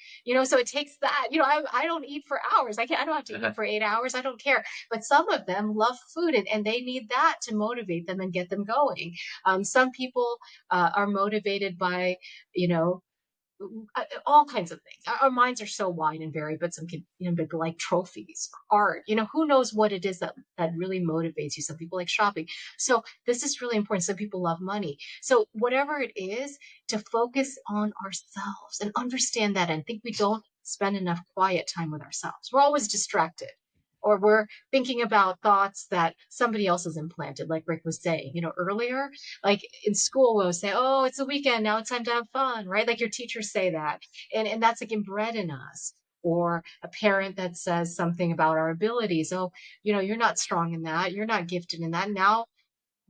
so it takes that, I don't eat for hours. I don't have to eat for 8 hours. I don't care. But some of them love food, and they need that to motivate them and get them going. Some people are motivated by, you know, all kinds of things. Our minds are so wide and varied, but some can, but like trophies, art, who knows what it is that really motivates you. Some people like shopping. So this is really important. Some people love money. So whatever it is, to focus on ourselves and understand that. And think we don't spend enough quiet time with ourselves. We're always distracted, or we're thinking about thoughts that somebody else has implanted, like Rick was saying, earlier. Like in school, we'll say, oh, it's a weekend, now it's time to have fun, right? Like your teachers say that. And that's like inbred in us. Or a parent that says something about our abilities. Oh, you're not strong in that, you're not gifted in that. Now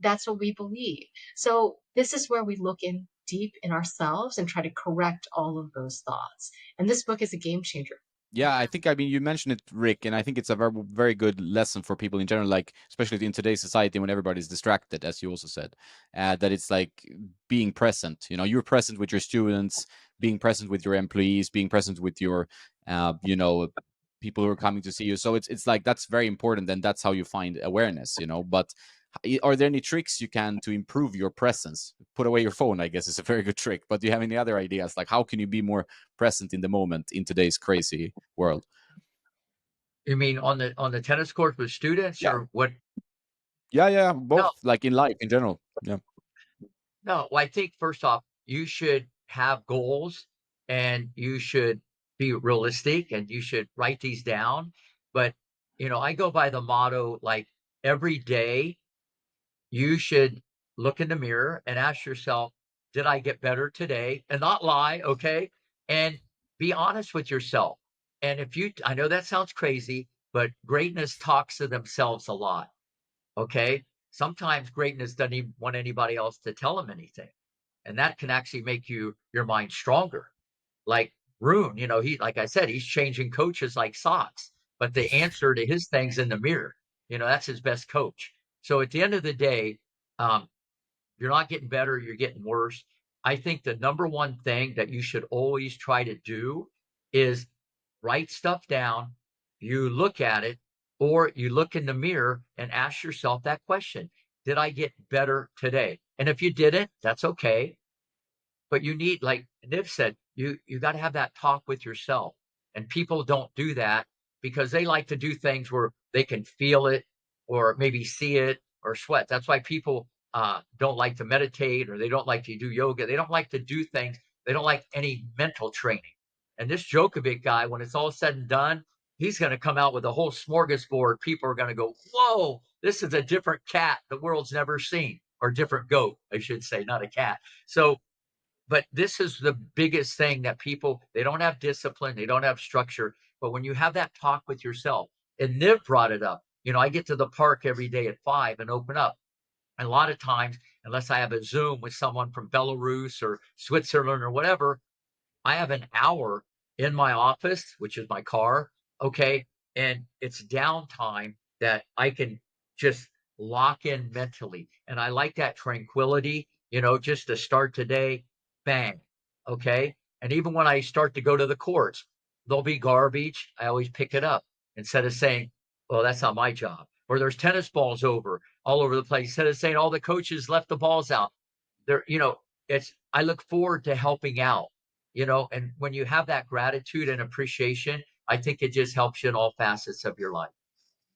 that's what we believe. So this is where we look in deep in ourselves and try to correct all of those thoughts. And this book is a game changer. Yeah, I mean, you mentioned it, Rick, and I think it's a very, very good lesson for people in general, like, especially in today's society when everybody's distracted, as you also said, that it's like being present. You're present with your students, being present with your employees, being present with your, people who are coming to see you. So it's like that's very important, and that's how you find awareness, But are there any tricks you can to improve your presence? Put away your phone, I guess, is a very good trick. But do you have any other ideas? Like, how can you be more present in the moment in today's crazy world? You mean on the tennis court with students Yeah. or what? Yeah, No, both, like in life in general. Yeah. no. Well, I think first off, you should have goals and you should be realistic and you should write these down. But, I go by the motto like every day you should look in the mirror and ask yourself, did I get better today? And not lie, okay? And be honest with yourself. And I know that sounds crazy, but greatness talks to themselves a lot, okay? Sometimes greatness doesn't even want anybody else to tell them anything. And that can actually make your mind stronger. Like Rune, like I said, he's changing coaches like socks, but the answer to his thing's in the mirror. That's his best coach. So at the end of the day, um, you're not getting better, you're getting worse. I think the number one thing that you should always try to do is write stuff down. You look at it, or you look in the mirror and ask yourself that question. Did I get better today? And if you didn't, that's okay. But you need, like Niv said, you got to have that talk with yourself. And people don't do that because they like to do things where they can feel it or maybe see it or sweat. That's why people don't like to meditate or they don't like to do yoga. They don't like to do things. They don't like any mental training. And this Djokovic guy, when it's all said and done, he's going to come out with a whole smorgasbord. People are going to go, whoa, this is a different cat the world's never seen, or different goat, I should say, not a cat. So but this is the biggest thing that people, they don't have discipline, they don't have structure. But when you have that talk with yourself, and Niv brought it up, I get to the park every day at 5 and open up. And a lot of times, unless I have a Zoom with someone from Belarus or Switzerland or whatever, I have an hour in my office, which is my car, okay? And it's downtime that I can just lock in mentally. And I like that tranquility, just to start today, bang, okay? And even when I start to go to the courts, there'll be garbage. I always pick it up instead of saying, well, that's not my job. Or there's tennis balls all over the place. Instead of saying all the coaches left the balls out. There, I look forward to helping out, and when you have that gratitude and appreciation, I think it just helps you in all facets of your life.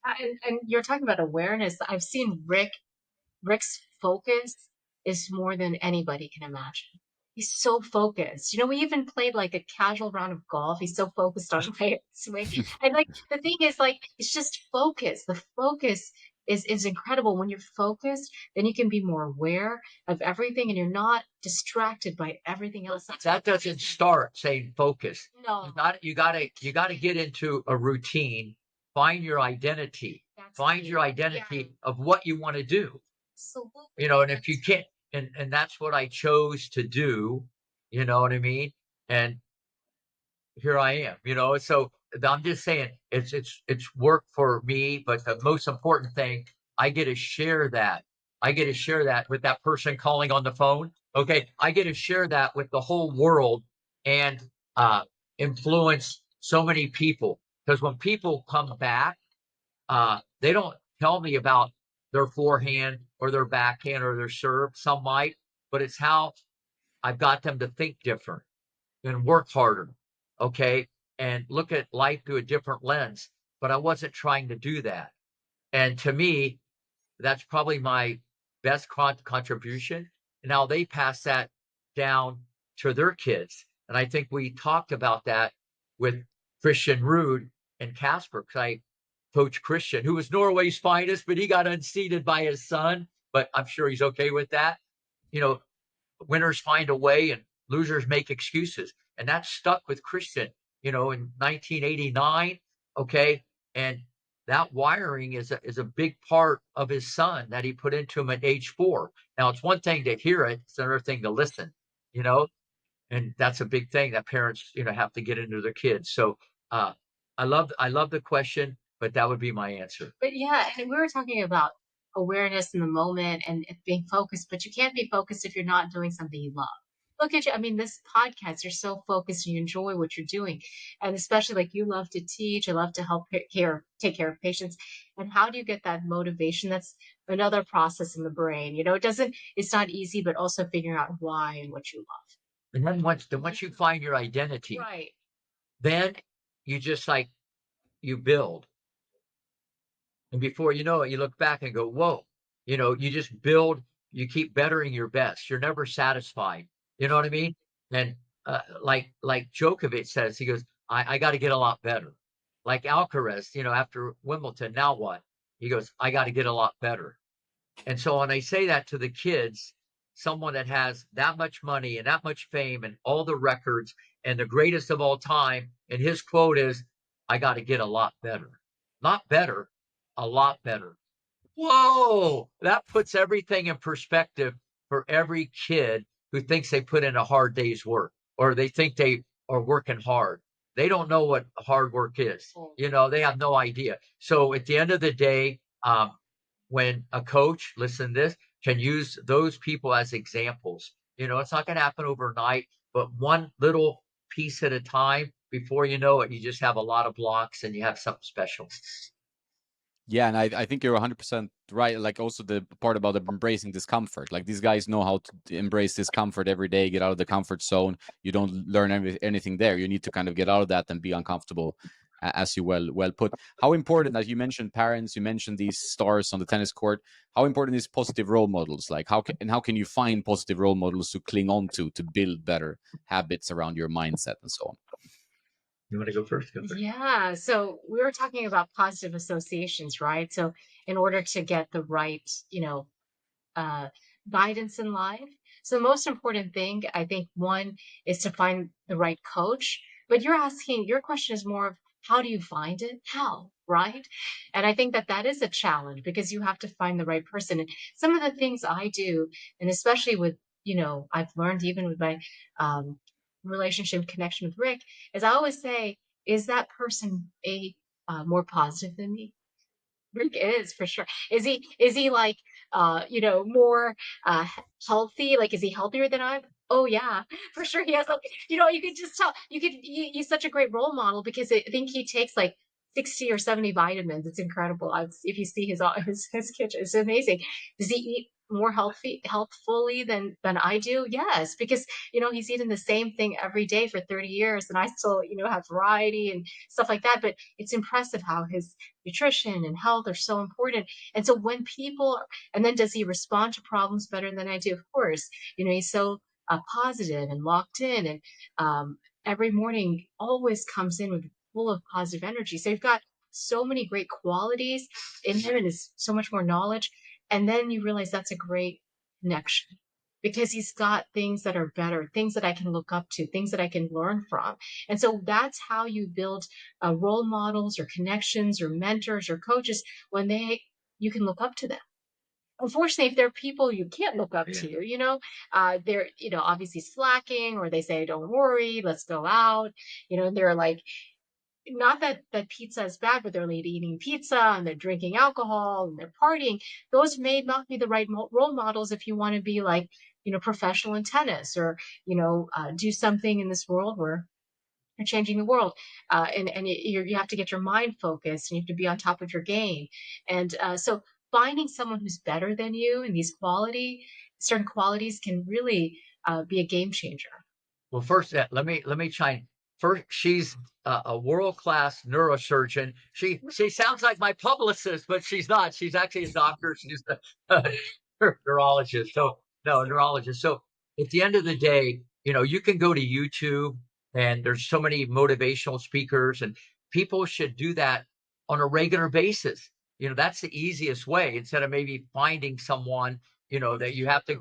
And you're talking about awareness. I've seen Rick's focus is more than anybody can imagine. He's so focused. We even played like a casual round of golf. He's so focused on my swing. And like the thing is, like, it's just focus. The focus is incredible. When you're focused, then you can be more aware of everything and you're not distracted by everything else. That doesn't start saying focus. No. You gotta get into a routine, find your identity, find your identity of what you want to do. Absolutely. And if you can't, and that's what I chose to do, you know what I mean? And here I am, so I'm just saying it's work for me, but the most important thing, I get to share that. I get to share that with that person calling on the phone. Okay. I get to share that with the whole world and uh influence so many people. Because when people come back, they don't tell me about their forehand or their backhand or their serve. Some might, but it's how I've got them to think different and work harder, okay, and look at life through a different lens. But I wasn't trying to do that. And to me, that's probably my best contribution. And now they pass that down to their kids. And I think we talked about that with Christian Rude and Casper, because I coach Christian, who was Norway's finest, but he got unseated by his son. But I'm sure he's okay with that. You know, Winners find a way and losers make excuses. And that stuck with Christian, in 1989. Okay. And that wiring is a big part of his son that he put into him at age 4. Now it's one thing to hear it, it's another thing to listen, you know, and that's a big thing that parents, have to get into their kids. So uh I love the question, but that would be my answer. But yeah, and we were talking about awareness in the moment and it being focused, but you can't be focused if you're not doing something you love. Look at you. I mean, this podcast, you're so focused and you enjoy what you're doing. And especially like you love to teach, you love to help take care of patients. And how do you get that motivation? That's another process in the brain. It's not easy, but also figuring out why and what you love. And then once you find your identity, Right. then you just like you build. And before you know it, you look back and go, whoa, You just build, you keep bettering your best. You're never satisfied. You know what I mean? And like Djokovic says, he goes, I got to get a lot better. Like Alcaraz, after Wimbledon, now what? He goes, I got to get a lot better. And so when I say that to the kids, someone that has that much money and that much fame and all the records and the greatest of all time, and his quote is, I got to get a lot better. Not better, a lot better. Whoa, that puts everything in perspective for every kid who thinks they put in a hard day's work or they think they are working hard. They don't know what hard work is. They have no idea. So at the end of the day, when a coach, listen to this, can use those people as examples, it's not going to happen overnight, but one little piece at a time, before you know it, you just have a lot of blocks and you have something special. Yeah, and I think you're 100% right. Like also the part about embracing discomfort. Like these guys know how to embrace discomfort every day, get out of the comfort zone. You don't learn anything there. You need to kind of get out of that and be uncomfortable, as you well put. How important, as you mentioned, parents, you mentioned these stars on the tennis court. How important is positive role models? Like how can you find positive role models to cling on to build better habits around your mindset and so on? You want to go first? Go first. Yeah. So we were talking about positive associations, right? So in order to get the right, uh, guidance in life. So the most important thing, I think, one is to find the right coach. But your question is more of how do you find it? How, right? And I think that is a challenge because you have to find the right person. And some of the things I do, and especially with, I've learned even with my um, relationship connection with Rick, is I always say, is that person more positive than me? Rick is for sure. Is he like more uh healthy? Like is he healthier than I am? Oh yeah, for sure. He has like you could just tell he's such a great role model because I think he takes like 60 or 70 vitamins. It's incredible. If you see his kitchen, it's amazing. Does he eat more healthfully than I do? Yes, because he's eating the same thing every day for 30 years and I still have variety and stuff like that. But it's impressive how his nutrition and health are so important. And so when people, and then does he respond to problems better than I do? Of course, he's so positive and locked in, and every morning always comes in with full of positive energy. So you've got so many great qualities in him, and is so much more knowledge. And then you realize that's a great connection because he's got things that are better, things that I can look up to, things that I can learn from. And so that's how you build role models or connections or mentors or coaches when you can look up to them. Unfortunately, if there are people you can't look up to, they're, obviously slacking or they say, don't worry, let's go out, they're like, not that pizza is bad, but they're late eating pizza and they're drinking alcohol and they're partying. Those may not be the right role models if you want to be like, professional in tennis or, do something in this world where you're changing the world. And you have to get your mind focused and you have to be on top of your game. And so finding someone who's better than you in these certain qualities can really be a game changer. Well, first, let me chime. First, she's a world-class neurosurgeon. She sounds like my publicist, but she's not. She's actually a doctor. She's a neurologist. So no, a neurologist. So at the end of the day, you can go to YouTube and there's so many motivational speakers, and people should do that on a regular basis. That's the easiest way instead of maybe finding someone, that you have to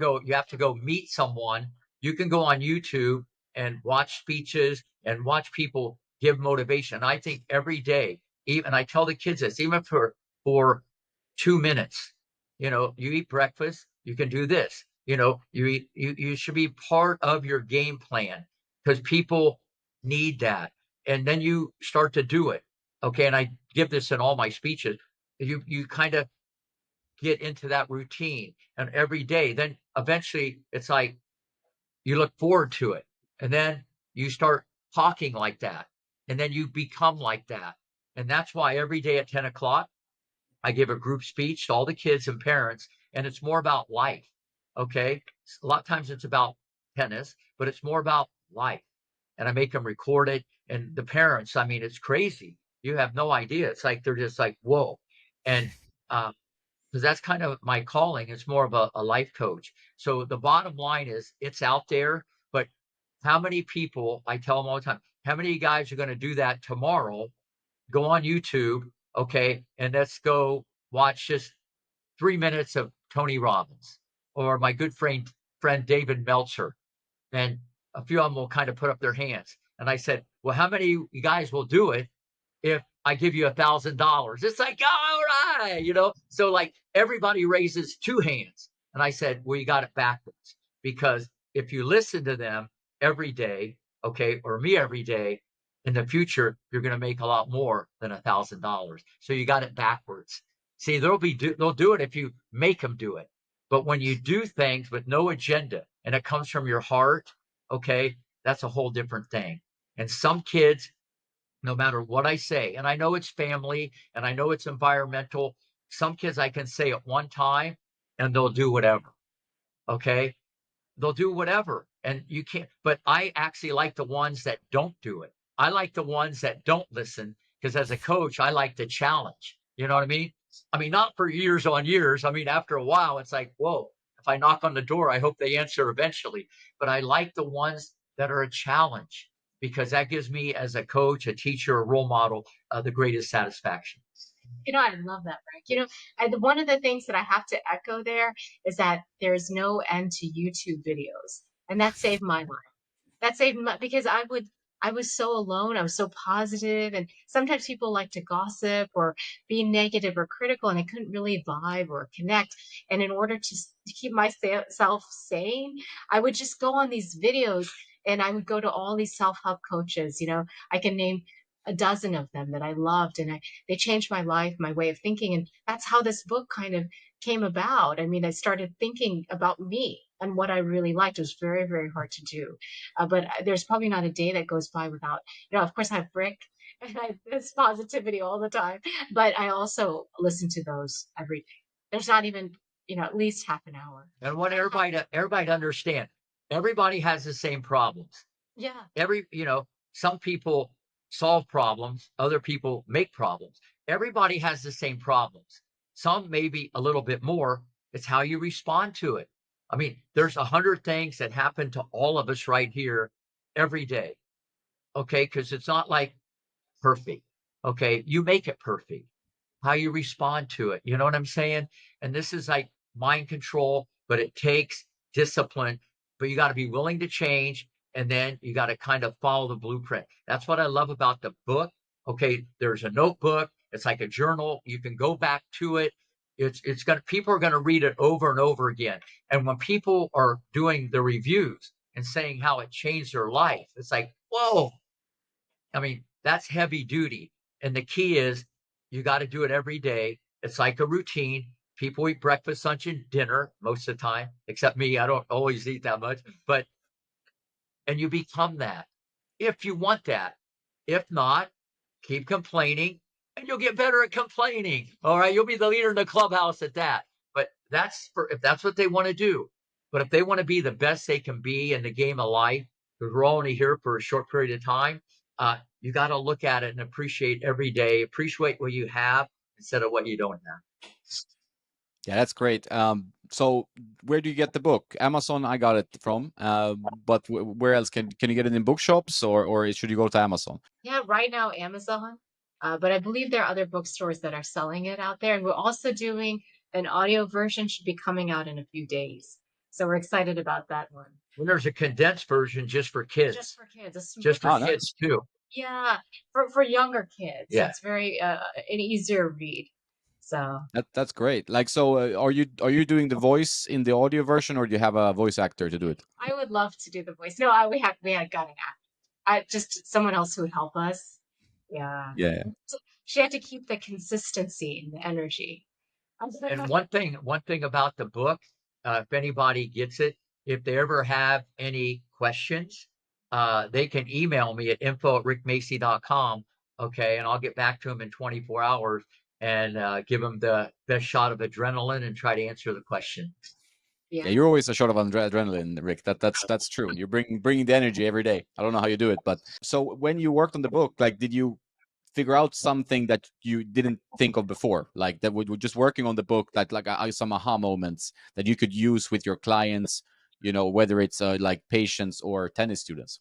go meet someone. You can go on YouTube and watch speeches and watch people give motivation. I think every day, even I tell the kids this, even for 2 minutes, you eat breakfast, you can do this. You should be part of your game plan because people need that. And then you start to do it. Okay. And I give this in all my speeches. You kind of get into that routine and every day, then eventually it's like you look forward to it. And then you start talking like that. And then you become like that. And that's why every day at 10 o'clock, I give a group speech to all the kids and parents, and it's more about life. Okay. A lot of times it's about tennis, but it's more about life. And I make them record it. And the parents, I mean, it's crazy. You have no idea. It's like they're just like, whoa. And because that's kind of my calling. It's more of a life coach. So the bottom line is it's out there, but how many people, I tell them all the time, how many of you guys are going to do that tomorrow? Go on YouTube, okay, and let's go watch just 3 minutes of Tony Robbins or my good friend David Meltzer. And a few of them will kind of put up their hands. And I said, well, how many of you guys will do it if I give you $1,000? It's like, all right, So like everybody raises two hands. And I said, well, you got it backwards, because if you listen to them every day, okay, or me every day, in the future, you're going to make a lot more than $1,000. So you got it backwards. See, they'll do it if you make them do it. But when you do things with no agenda and it comes from your heart, okay, that's a whole different thing. And some kids, no matter what I say, and I know it's family and I know it's environmental, some kids I can say at one time and they'll do whatever. Okay. They'll do whatever. And you can't, but I actually like the ones that don't do it. I like the ones that don't listen, because as a coach, I like the challenge. You know what I mean? I mean, not for years on years. I mean, after a while, it's like, whoa, if I knock on the door, I hope they answer eventually. But I like the ones that are a challenge, because that gives me, as a coach, a teacher, a role model, the greatest satisfaction. I love that, Rick. And one of the things that I have to echo there is that there's no end to YouTube videos, and that saved my life. That saved my, because I was so alone. I was so positive, and sometimes people like to gossip or be negative or critical, and I couldn't really vibe or connect. And in order to keep myself sane, I would just go on these videos, and I would go to all these self-help coaches. I can name a dozen of them that I loved, and they changed my life, my way of thinking, and that's how this book kind of came about. I mean, I started thinking about me and what I really liked. It was very, very hard to do. But there's probably not a day that goes by without, of course, I have Rick and this positivity all the time, but I also listen to those every day. There's not even, at least half an hour. And I want everybody to understand, everybody has the same problems. Yeah. Some people solve problems, other people make problems. Everybody has the same problems. Some maybe a little bit more. It's how you respond to it. I mean, there's 100 things that happen to all of us right here every day. Okay, because it's not like perfect. Okay, you make it perfect. How you respond to it. You know what I'm saying? And this is like mind control, but it takes discipline. But you got to be willing to change, and then you got to kind of follow the blueprint. That's what I love about the book. Okay, there's a notebook. It's like a journal. You can go back to it. People are gonna read it over and over again. And when people are doing the reviews and saying how it changed their life, it's like, whoa. I mean, that's heavy duty. And the key is you got to do it every day. It's like a routine. People eat breakfast, lunch, and dinner most of the time, except me. I don't always eat that much, and you become that if you want that. If not, keep complaining and you'll get better at complaining. All right. You'll be the leader in the clubhouse at that. But if that's what they want to do. But if they want to be the best they can be in the game of life, because we're only here for a short period of time, you got to look at it and appreciate every day, appreciate what you have instead of what you don't have. Yeah, that's great. So where do you get the book? Amazon, I got it from. But where else can you get it in bookshops, or should you go to Amazon? Yeah, right now Amazon. But I believe there are other bookstores that are selling it out there. And we're also doing an audio version, should be coming out in a few days. So we're excited about that one. Well, there's a condensed version just for kids. Just for kids. Just for kids too. Yeah, for younger kids. Yeah. It's very an easier read. So that's great. Like, so are you doing the voice in the audio version, or do you have a voice actor to do it? I would love to do the voice. No, we had got an actor. Just someone else who would help us. Yeah. Yeah. So she had to keep the consistency and the energy. And one thing about the book, if anybody gets it, if they ever have any questions, they can email me at info@rickmacy.com. Okay, and I'll get back to them in 24 hours and give them the best shot of adrenaline and try to answer the question. Yeah, you're always a shot of adrenaline, Rick. That's true. You're bringing the energy every day. I don't know how you do it, but so when you worked on the book, like, did you figure out something that you didn't think of before, like that we're just working on the book, that like some aha moments that you could use with your clients, whether it's like patients or tennis students?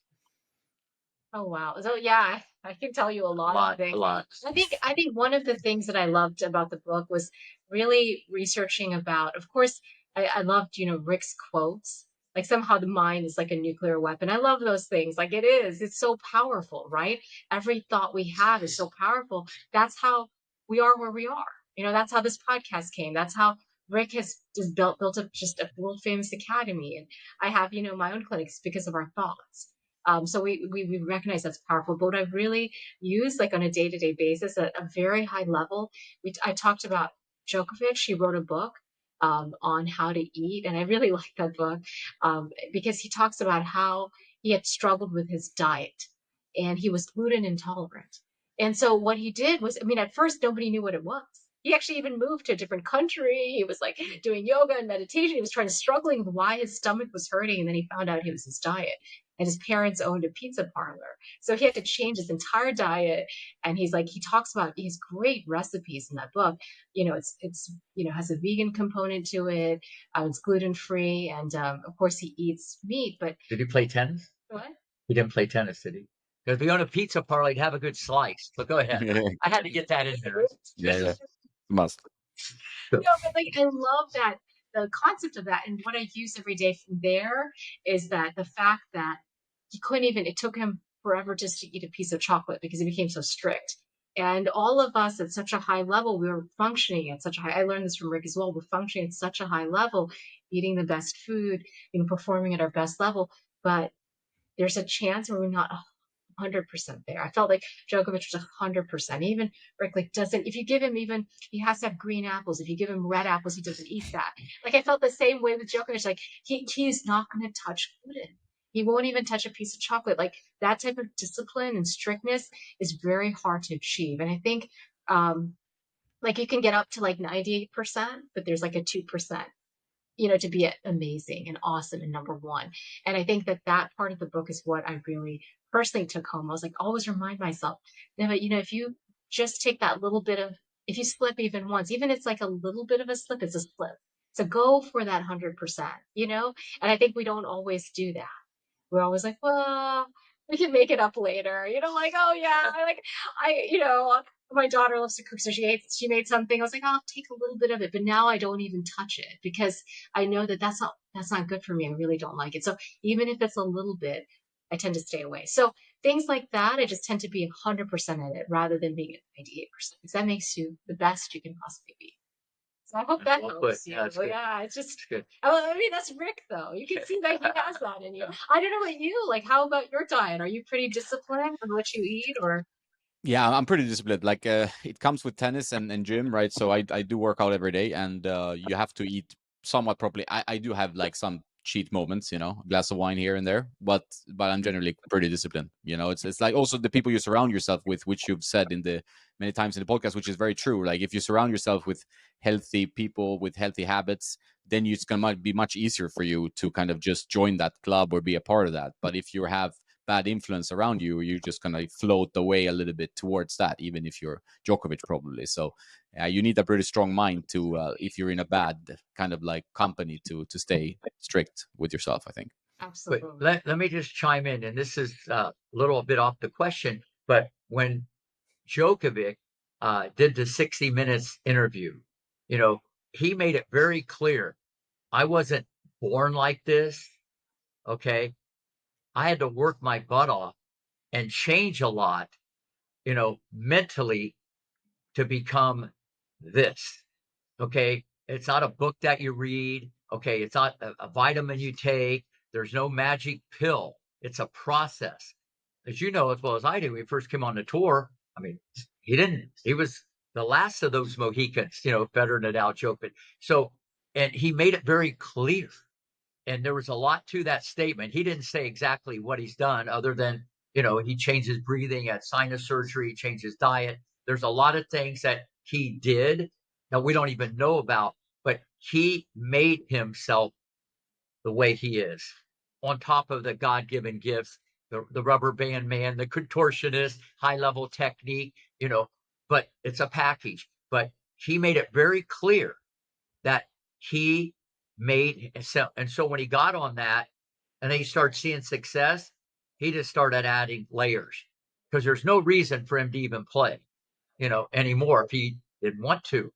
Oh wow. So yeah, I can tell you a A lot of lot, a things. lot. I think one of the things that I loved about the book was really researching about, of course, I loved, Rick's quotes. Like somehow the mind is like a nuclear weapon. I love those things. Like it is. It's so powerful, right? Every thought we have is so powerful. That's how we are where we are. That's how this podcast came. That's how Rick has just built up just a world famous academy. And I have, my own clinics because of our thoughts. So we recognize that's powerful. But what I really use, like on a day to day basis, at a very high level, I talked about Djokovic. He wrote a book on how to eat, and I really like that book because he talks about how he had struggled with his diet, and he was gluten intolerant. And so what he did was, I mean, at first nobody knew what it was. He actually even moved to a different country. He was like doing yoga and meditation. He was trying to struggling with why his stomach was hurting, and then he found out it was his diet, and his parents owned a pizza parlor. So he had to change his entire diet. And he talks about his great recipes in that book. It's has a vegan component to it. It's gluten free, and of course he eats meat. But Did he play tennis? what? He didn't play tennis, did he? Because if you own a pizza parlor, he'd have a good slice. But go ahead. Yeah, I had to get that in there. yeah, must. No, but like I love that the concept of that, and what I use every day from there is that the fact that he couldn't even, it took him forever just to eat a piece of chocolate because he became so strict. And all of us at such a high level, we were functioning at such a high, I learned this from Rick as well, we're functioning at such a high level, eating the best food, performing at our best level. But there's a chance where we're not 100% there. I felt like Djokovic was 100%. Even Rick, like, doesn't, if you give him even, he has to have green apples. If you give him red apples, he doesn't eat that. Like, I felt the same way with Djokovic. Like, he's not going to touch gluten. He won't even touch a piece of chocolate. Like, that type of discipline and strictness is very hard to achieve. And I think, like, you can get up to like 98%, but there's like a 2%, to be amazing and awesome and number one. And I think that that part of the book is what I really personally took home. I was like, always remind myself that, if you just take that little bit of, if you slip even once, even it's like a little bit of a slip, it's a slip. So go for that 100%. And I think we don't always do that. We're always like, well, we can make it up later. Like, oh yeah, my daughter loves to cook, so she made something. I was like, I'll take a little bit of it, but now I don't even touch it because I know that that's not good for me. I really don't like it. So even if it's a little bit, I tend to stay away. So things like that, I just tend to be 100% in it rather than being at 98% because that makes you the best you can possibly be. So I hope that Well put. helps you. Yeah, that's good. Yeah, it's just, That's good. I mean, that's Rick though. You can see that he has that in you. I don't know about you. Like, how about your diet? Are you pretty disciplined on what you eat, or? Yeah, I'm pretty disciplined. Like, it comes with tennis and gym, right? So I do work out every day, and you have to eat somewhat properly. I do have like some cheat moments, a glass of wine here and there, but I'm generally pretty disciplined. It's like also the people you surround yourself with, which you've said in the many times in the podcast, which is very true. Like if you surround yourself with healthy people with healthy habits, then it's gonna be much easier for you to kind of just join that club or be a part of that. But if you have bad influence around you, you're just gonna float away a little bit towards that, even if you're Djokovic, probably. So you need a pretty strong mind to, if you're in a bad kind of like company, to stay strict with yourself, I think. But Absolutely. let me just chime in, and this is a little bit off the question, but when Djokovic did the 60 Minutes interview, he made it very clear, I wasn't born like this, okay? I had to work my butt off and change a lot, mentally to become this. Okay. It's not a book that you read. Okay. It's not a vitamin you take. There's no magic pill. It's a process. As you know, as well as I do, when we first came on the tour, I mean, he was the last of those Mohicans, Federer, Nadal, Djokovic. So, and he made it very clear. And there was a lot to that statement. He didn't say exactly what he's done other than, he changed his breathing, had sinus surgery, changed his diet. There's a lot of things that he did that we don't even know about, but he made himself the way he is on top of the God-given gifts the rubber band man, the contortionist, high level technique, but it's a package. But he made it very clear that he made, and so when he got on that and then he started seeing success, he just started adding layers because there's no reason for him to even play, anymore if he didn't want to,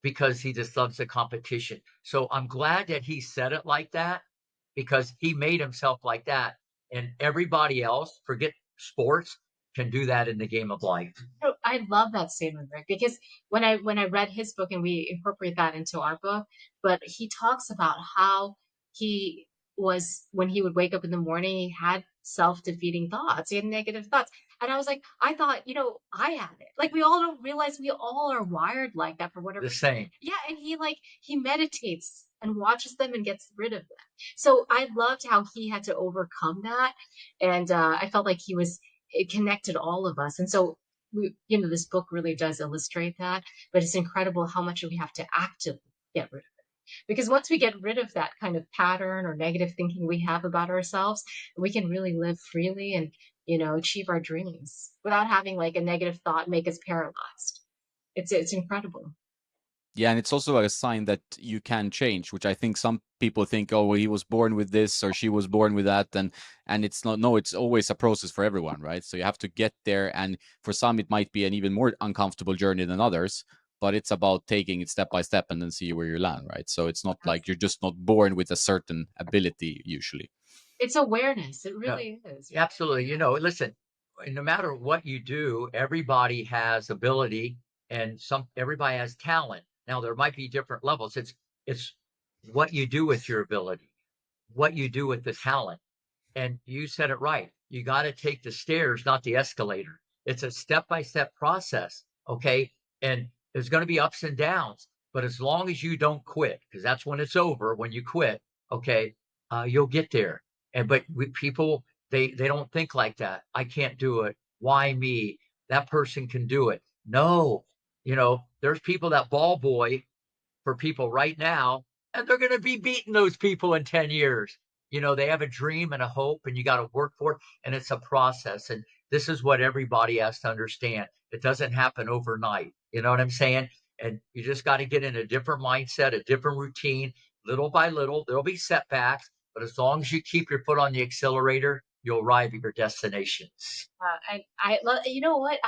because he just loves the competition. So I'm glad that he said it like that, because he made himself like that. And everybody else, forget sports, can do that in the game of life. Oh, I love that statement, Rick, because when I read his book and we incorporate that into our book, but he talks about how he was when he would wake up in the morning, he had self-defeating thoughts, he had negative thoughts. And I was like, I thought, I had it. Like we all don't realize we all are wired like that for whatever. The same. Yeah, and he meditates and watches them and gets rid of them. So I loved how he had to overcome that. And I felt like it connected all of us. And so this book really does illustrate that, but it's incredible how much we have to actively get rid of it. Because once we get rid of that kind of pattern or negative thinking we have about ourselves, we can really live freely and, achieve our dreams without having like a negative thought make us paralyzed. It's incredible. Yeah, and it's also a sign that you can change, which I think some people think, oh, well, he was born with this or she was born with that, and it's not. No, it's always a process for everyone, right? So you have to get there, and for some it might be an even more uncomfortable journey than others, but it's about taking it step by step and then see where you land, right? So it's not like you're just not born with a certain ability usually. It's awareness. It really is. Absolutely. Listen, no matter what you do, everybody has ability and everybody has talent. Now there might be different levels. It's what you do with your ability, what you do with the talent. And you said it right. You got to take the stairs, not the escalator. It's a step-by-step process. Okay. And there's going to be ups and downs, but as long as you don't quit, because that's when it's over, when you quit, okay, you'll get there. But people, they don't think like that. I can't do it. Why me? That person can do it. No, there's people that ball boy for people right now, and they're going to be beating those people in 10 years. They have a dream and a hope, and you got to work for it. And it's a process. And this is what everybody has to understand. It doesn't happen overnight. You know what I'm saying? And you just got to get in a different mindset, a different routine, little by little. There'll be setbacks, but as long as you keep your foot on the accelerator, you'll arrive at your destination. I love, you know what?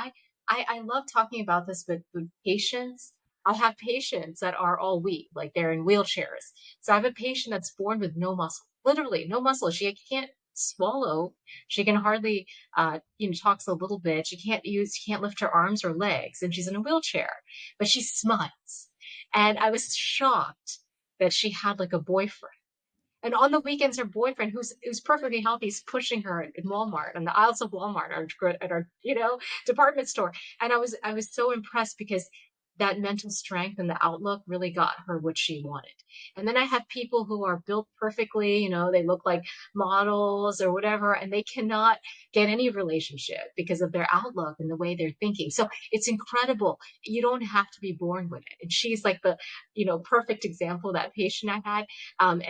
I love talking about this with patients. I have patients that are all weak, like they're in wheelchairs. So I have a patient that's born with no muscle, literally no muscle. She can't swallow. She can hardly, talks a little bit. She can't lift her arms or legs, and she's in a wheelchair, but she smiles. And I was shocked that she had like a boyfriend. And on the weekends, her boyfriend, who's perfectly healthy, is pushing her in Walmart, on the aisles of Walmart, at our department store. And I was so impressed because that mental strength and the outlook really got her what she wanted. And then I have people who are built perfectly, they look like models or whatever, and they cannot get any relationship because of their outlook and the way they're thinking. So it's incredible. You don't have to be born with it. And she's like the, perfect example of that patient I had. And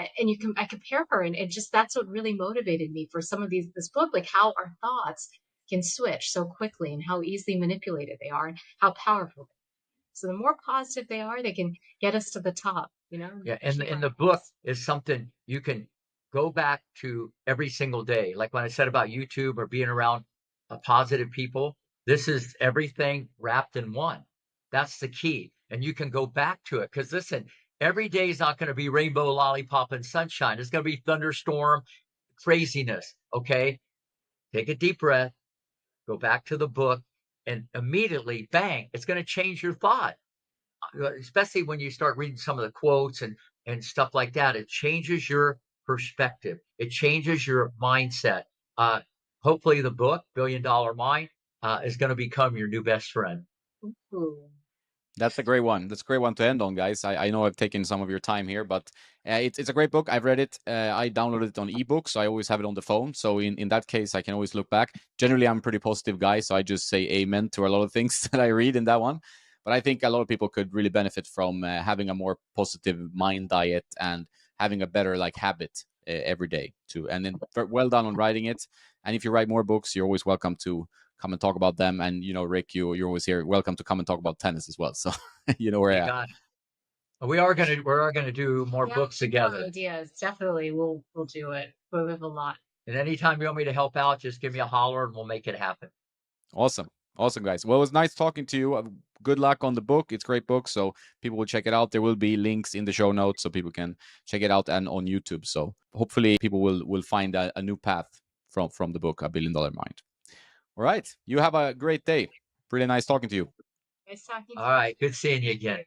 I compare her, and just that's what really motivated me for some of this book, like how our thoughts can switch so quickly and how easily manipulated they are and how powerful. So the more positive they are, they can get us to the top, Yeah, and the book is something you can go back to every single day. Like when I said about YouTube or being around positive people, this is everything wrapped in one. That's the key. And you can go back to it because listen, every day is not going to be rainbow, lollipop, and sunshine. It's going to be thunderstorm, craziness. Okay. Take a deep breath, go back to the book, and immediately, bang, it's going to change your thought. Especially when you start reading some of the quotes and stuff like that, it changes your perspective. It changes your mindset. Hopefully the book, $1 Billion Mind, is going to become your new best friend. Ooh. That's a great one. That's a great one to end on, guys. I know I've taken some of your time here, but it's a great book. I've read it. I downloaded it on ebook, so I always have it on the phone. So in that case, I can always look back. Generally, I'm a pretty positive guy, so I just say amen to a lot of things that I read in that one. But I think a lot of people could really benefit from having a more positive mind diet and having a better habit every day too. And then well done on writing it. And if you write more books, you're always welcome to come and talk about them. And Rick, you're always here. Welcome to come and talk about tennis as well. So you know where I am. got it. We are gonna do more books together. Ideas, definitely. We'll do it. We have a lot. And anytime you want me to help out, just give me a holler and we'll make it happen. Awesome, guys. Well, it was nice talking to you. Good luck on the book. It's a great book, so people will check it out. There will be links in the show notes so people can check it out, and on YouTube. So hopefully people will find a new path from the book, A Billion Dollar Mind. All right. You have a great day. Really nice talking to you. Nice talking to you. All right. Good seeing you again.